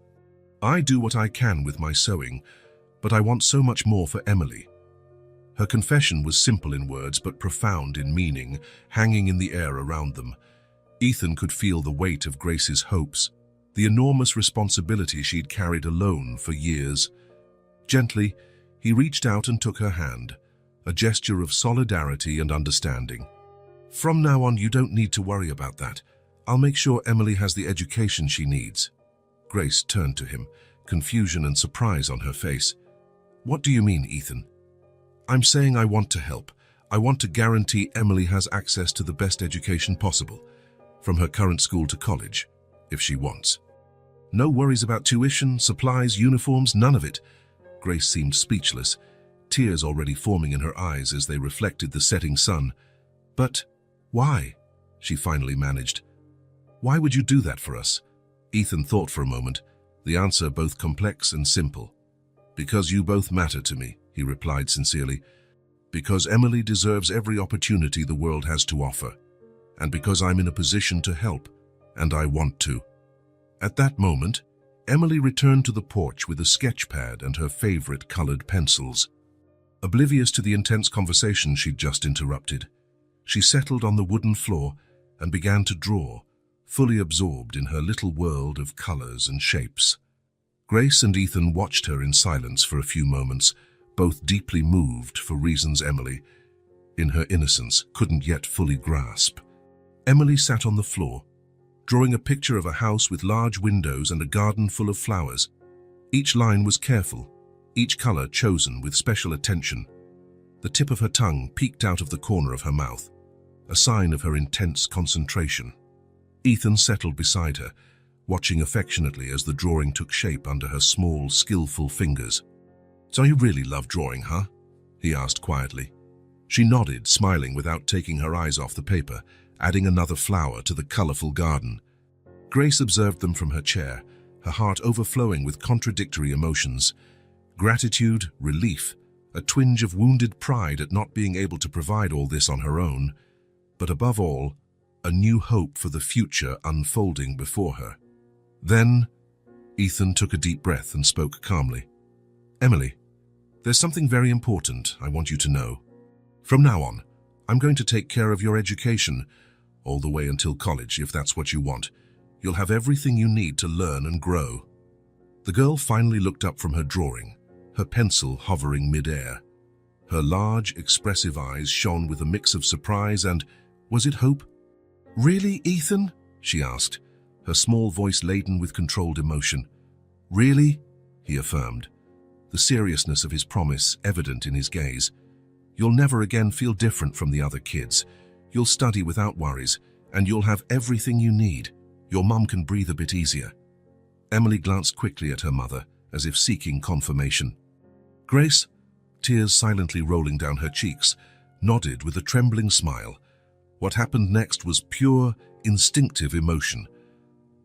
I do what I can with my sewing, but I want so much more for Emily. Her confession was simple in words but profound in meaning, hanging in the air around them. Ethan could feel the weight of Grace's hopes, the enormous responsibility she'd carried alone for years. Gently, he reached out and took her hand, a gesture of solidarity and understanding. From now on, you don't need to worry about that. I'll make sure Emily has the education she needs. Grace turned to him, confusion and surprise on her face. What do you mean, Ethan? I'm saying I want to help. I want to guarantee Emily has access to the best education possible, from her current school to college, if she wants. No worries about tuition, supplies, uniforms, none of it. Grace seemed speechless, tears already forming in her eyes as they reflected the setting sun. But why? She finally managed. Why would you do that for us? Ethan thought for a moment, the answer both complex and simple. Because you both matter to me, he replied sincerely. Because Emily deserves every opportunity the world has to offer. And because I'm in a position to help, and I want to. At that moment, Emily returned to the porch with a sketch pad and her favorite colored pencils. Oblivious to the intense conversation she'd just interrupted, she settled on the wooden floor and began to draw, fully absorbed in her little world of colors and shapes. Grace and Ethan watched her in silence for a few moments, both deeply moved for reasons Emily, in her innocence, couldn't yet fully grasp. Emily sat on the floor, drawing a picture of a house with large windows and a garden full of flowers. Each line was careful, each color chosen with special attention. The tip of her tongue peeked out of the corner of her mouth, a sign of her intense concentration. Ethan settled beside her, watching affectionately as the drawing took shape under her small, skillful fingers. "So you really love drawing, huh?" he asked quietly. She nodded, smiling without taking her eyes off the paper, adding another flower to the colorful garden. Grace observed them from her chair, her heart overflowing with contradictory emotions. Gratitude, relief, a twinge of wounded pride at not being able to provide all this on her own, but above all, a new hope for the future unfolding before her. Then, Ethan took a deep breath and spoke calmly. "Emily, there's something very important I want you to know. From now on, I'm going to take care of your education, all the way until college, if that's what you want. You'll have everything you need to learn and grow." The girl finally looked up from her drawing, her pencil hovering mid-air. Her large, expressive eyes shone with a mix of surprise and, was it hope? "Really, Ethan?" she asked, her small voice laden with controlled emotion. "Really?" he affirmed, the seriousness of his promise evident in his gaze. "You'll never again feel different from the other kids. You'll study without worries, and you'll have everything you need. Your mum can breathe a bit easier." Emily glanced quickly at her mother, as if seeking confirmation. Grace, tears silently rolling down her cheeks, nodded with a trembling smile. What happened next was pure, instinctive emotion.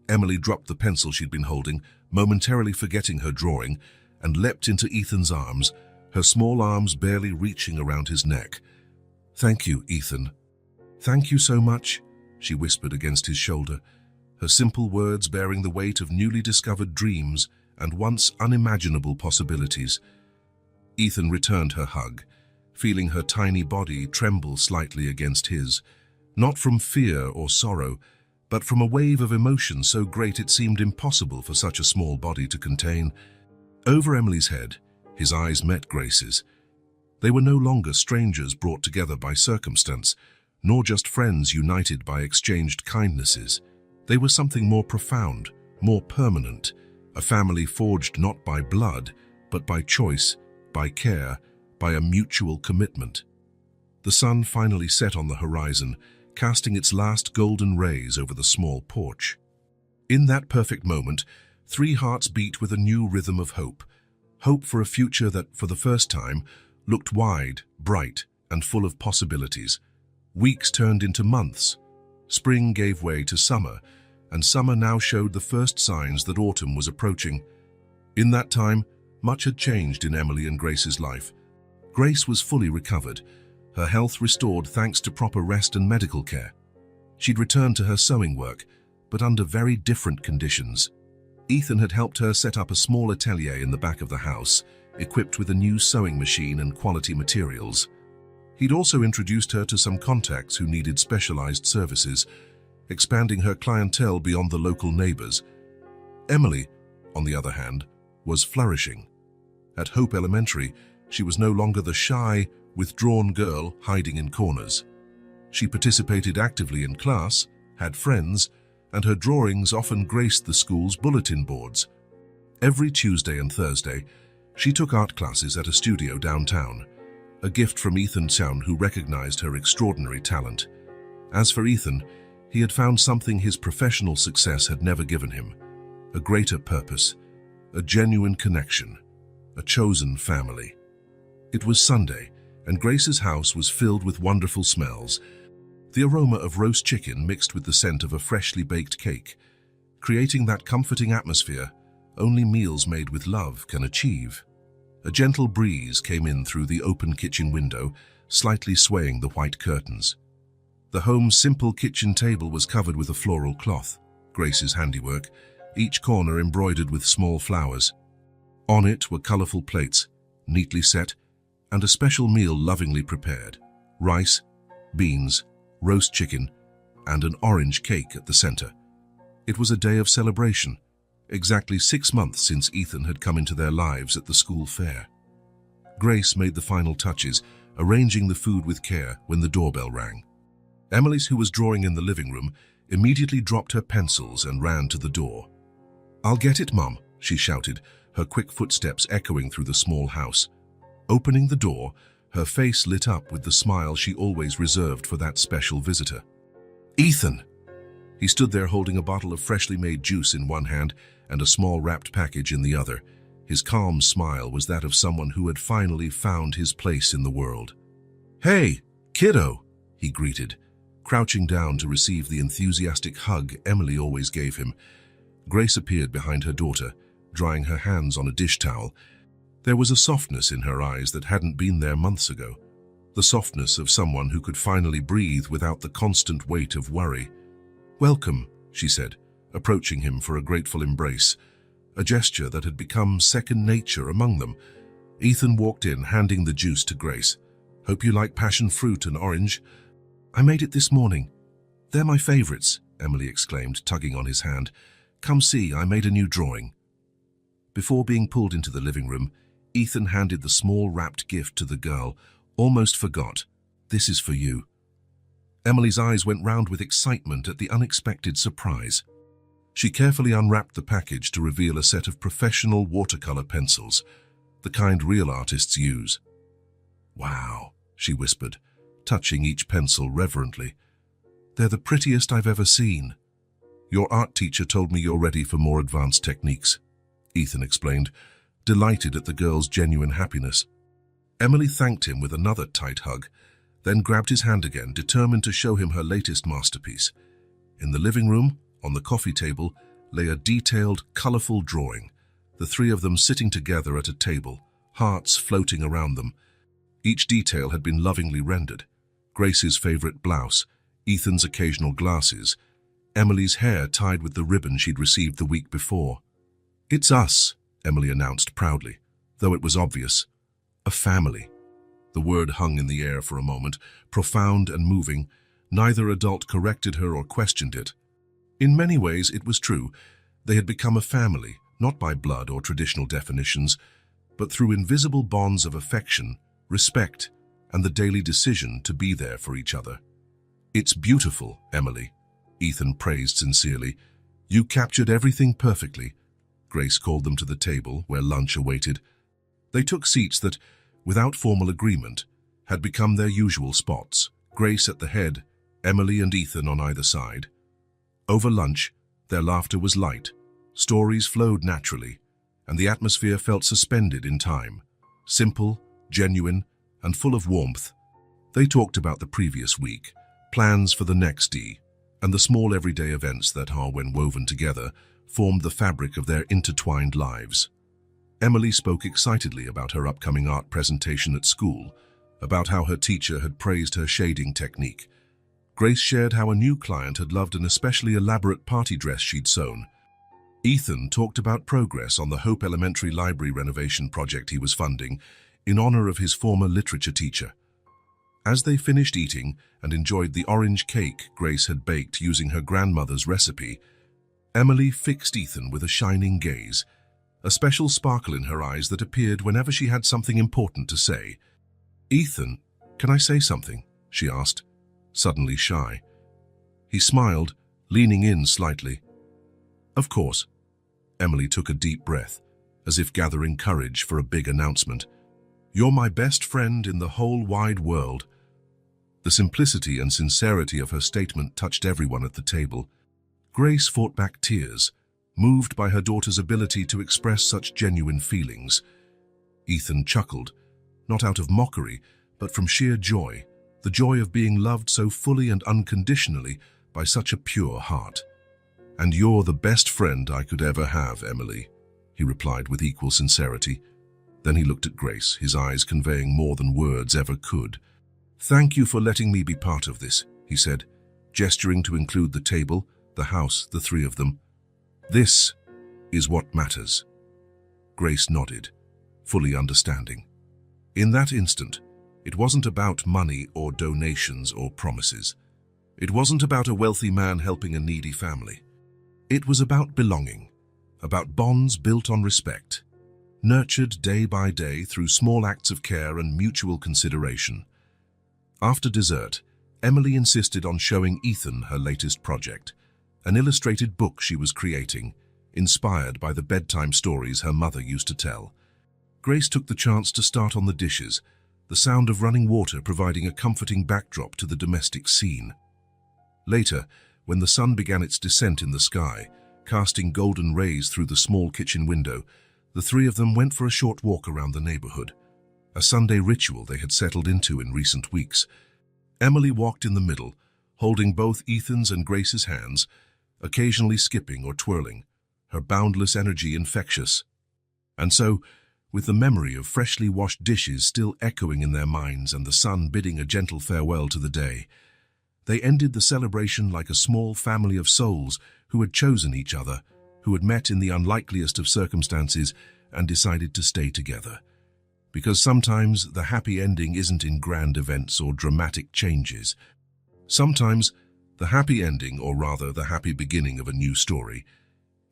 Emily dropped the pencil she'd been holding, momentarily forgetting her drawing, and leapt into Ethan's arms, her small arms barely reaching around his neck. "Thank you, Ethan. Thank you so much," she whispered against his shoulder, her simple words bearing the weight of newly discovered dreams and once unimaginable possibilities. Ethan returned her hug, feeling her tiny body tremble slightly against his, not from fear or sorrow, but from a wave of emotion so great it seemed impossible for such a small body to contain. Over Emily's head, his eyes met Grace's. They were no longer strangers brought together by circumstance, nor just friends united by exchanged kindnesses. They were something more profound, more permanent, a family forged not by blood, but by choice, by care, by a mutual commitment. The sun finally set on the horizon, casting its last golden rays over the small porch. In that perfect moment, three hearts beat with a new rhythm of hope. Hope for a future that, for the first time, looked wide, bright, and full of possibilities. Weeks turned into months. Spring gave way to summer, and summer now showed the first signs that autumn was approaching. In that time, much had changed in Emily and Grace's life. Grace was fully recovered, her health restored thanks to proper rest and medical care. She'd returned to her sewing work, but under very different conditions. Ethan had helped her set up a small atelier in the back of the house, equipped with a new sewing machine and quality materials. He'd also introduced her to some contacts who needed specialized services, expanding her clientele beyond the local neighbors. Emily, on the other hand, was flourishing. At Hope Elementary, she was no longer the shy, withdrawn girl hiding in corners. She participated actively in class, had friends, and her drawings often graced the school's bulletin boards. Every Tuesday and Thursday, she took art classes at a studio downtown, a gift from Ethan Chown, who recognized her extraordinary talent. As for Ethan, he had found something his professional success had never given him: a greater purpose, a genuine connection, a chosen family. It was Sunday, and Grace's house was filled with wonderful smells. The aroma of roast chicken mixed with the scent of a freshly baked cake, creating that comforting atmosphere only meals made with love can achieve. A gentle breeze came in through the open kitchen window, slightly swaying the white curtains. The home's simple kitchen table was covered with a floral cloth, Grace's handiwork, each corner embroidered with small flowers. On it were colorful plates, neatly set, and a special meal lovingly prepared: rice, beans, roast chicken, and an orange cake at the center. It was a day of celebration, exactly 6 months since Ethan had come into their lives at the school fair. Grace made the final touches, arranging the food with care when the doorbell rang. Emily, who was drawing in the living room, immediately dropped her pencils and ran to the door. "I'll get it, Mum," she shouted, her quick footsteps echoing through the small house. Opening the door, her face lit up with the smile she always reserved for that special visitor. "Ethan!" He stood there holding a bottle of freshly made juice in one hand and a small wrapped package in the other. His calm smile was that of someone who had finally found his place in the world. "Hey, kiddo," he greeted, crouching down to receive the enthusiastic hug Emily always gave him. Grace appeared behind her daughter, drying her hands on a dish towel. There was a softness in her eyes that hadn't been there months ago, the softness of someone who could finally breathe without the constant weight of worry. "Welcome," she said, approaching him for a grateful embrace, a gesture that had become second nature among them. Ethan walked in, handing the juice to Grace. "Hope you like passion fruit and orange." "I made it this morning. They're my favorites," Emily exclaimed, tugging on his hand. "Come see, I made a new drawing." Before being pulled into the living room, Ethan handed the small wrapped gift to the girl, almost forgot. "This is for you." Emily's eyes went round with excitement at the unexpected surprise. She carefully unwrapped the package to reveal a set of professional watercolor pencils, the kind real artists use. "Wow," she whispered, touching each pencil reverently. "They're the prettiest I've ever seen." "Your art teacher told me you're ready for more advanced techniques," Ethan explained, delighted at the girl's genuine happiness. Emily thanked him with another tight hug, then grabbed his hand again, determined to show him her latest masterpiece. In the living room, on the coffee table, lay a detailed, colorful drawing, the three of them sitting together at a table, hearts floating around them. Each detail had been lovingly rendered: Grace's favorite blouse, Ethan's occasional glasses, Emily's hair tied with the ribbon she'd received the week before. "It's us," Emily announced proudly, though it was obvious. "A family." The word hung in the air for a moment, profound and moving. Neither adult corrected her or questioned it. In many ways, it was true. They had become a family, not by blood or traditional definitions, but through invisible bonds of affection, respect, and the daily decision to be there for each other. "It's beautiful, Emily," Ethan praised sincerely. "You captured everything perfectly." Grace called them to the table where lunch awaited. They took seats that, without formal agreement, had become their usual spots, Grace at the head, Emily and Ethan on either side. Over lunch, their laughter was light, stories flowed naturally, and the atmosphere felt suspended in time, simple, genuine, and full of warmth. They talked about the previous week, plans for the next D, and the small everyday events that are, when woven together, formed the fabric of their intertwined lives. Emily spoke excitedly about her upcoming art presentation at school, about how her teacher had praised her shading technique. Grace shared how a new client had loved an especially elaborate party dress she'd sewn. Ethan talked about progress on the Hope Elementary Library renovation project he was funding in honor of his former literature teacher. As they finished eating and enjoyed the orange cake Grace had baked using her grandmother's recipe, Emily fixed Ethan with a shining gaze, a special sparkle in her eyes that appeared whenever she had something important to say. "Ethan, can I say something?" she asked, suddenly shy. He smiled, leaning in slightly. "Of course." Emily took a deep breath, as if gathering courage for a big announcement. "You're my best friend in the whole wide world." The simplicity and sincerity of her statement touched everyone at the table. Grace fought back tears, moved by her daughter's ability to express such genuine feelings. Ethan chuckled, not out of mockery, but from sheer joy, the joy of being loved so fully and unconditionally by such a pure heart. "And you're the best friend I could ever have, Emily," he replied with equal sincerity. Then he looked at Grace, his eyes conveying more than words ever could. "Thank you for letting me be part of this," he said, gesturing to include the table, the house, the three of them. "This is what matters." Grace nodded, fully understanding. In that instant, it wasn't about money or donations or promises. It wasn't about a wealthy man helping a needy family. It was about belonging, about bonds built on respect, nurtured day by day through small acts of care and mutual consideration. After dessert, Emily insisted on showing Ethan her latest project, an illustrated book she was creating, inspired by the bedtime stories her mother used to tell. Grace took the chance to start on the dishes, the sound of running water providing a comforting backdrop to the domestic scene. Later, when the sun began its descent in the sky, casting golden rays through the small kitchen window, the three of them went for a short walk around the neighborhood, a Sunday ritual they had settled into in recent weeks. Emily walked in the middle, holding both Ethan's and Grace's hands, occasionally skipping or twirling, her boundless energy infectious. And so, with the memory of freshly washed dishes still echoing in their minds and the sun bidding a gentle farewell to the day, they ended the celebration like a small family of souls who had chosen each other, who had met in the unlikeliest of circumstances and decided to stay together. Because sometimes the happy ending isn't in grand events or dramatic changes. Sometimes the happy ending, or rather the happy beginning of a new story,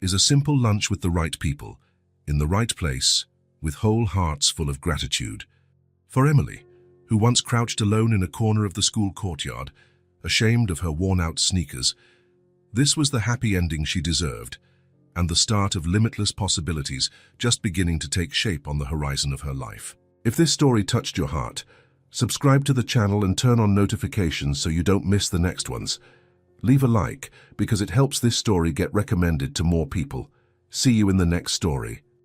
is a simple lunch with the right people, in the right place, with whole hearts full of gratitude. For Emily, who once crouched alone in a corner of the school courtyard, ashamed of her worn-out sneakers, this was the happy ending she deserved, and the start of limitless possibilities just beginning to take shape on the horizon of her life. If this story touched your heart, subscribe to the channel and turn on notifications so you don't miss the next ones. Leave a like, because it helps this story get recommended to more people. See you in the next story.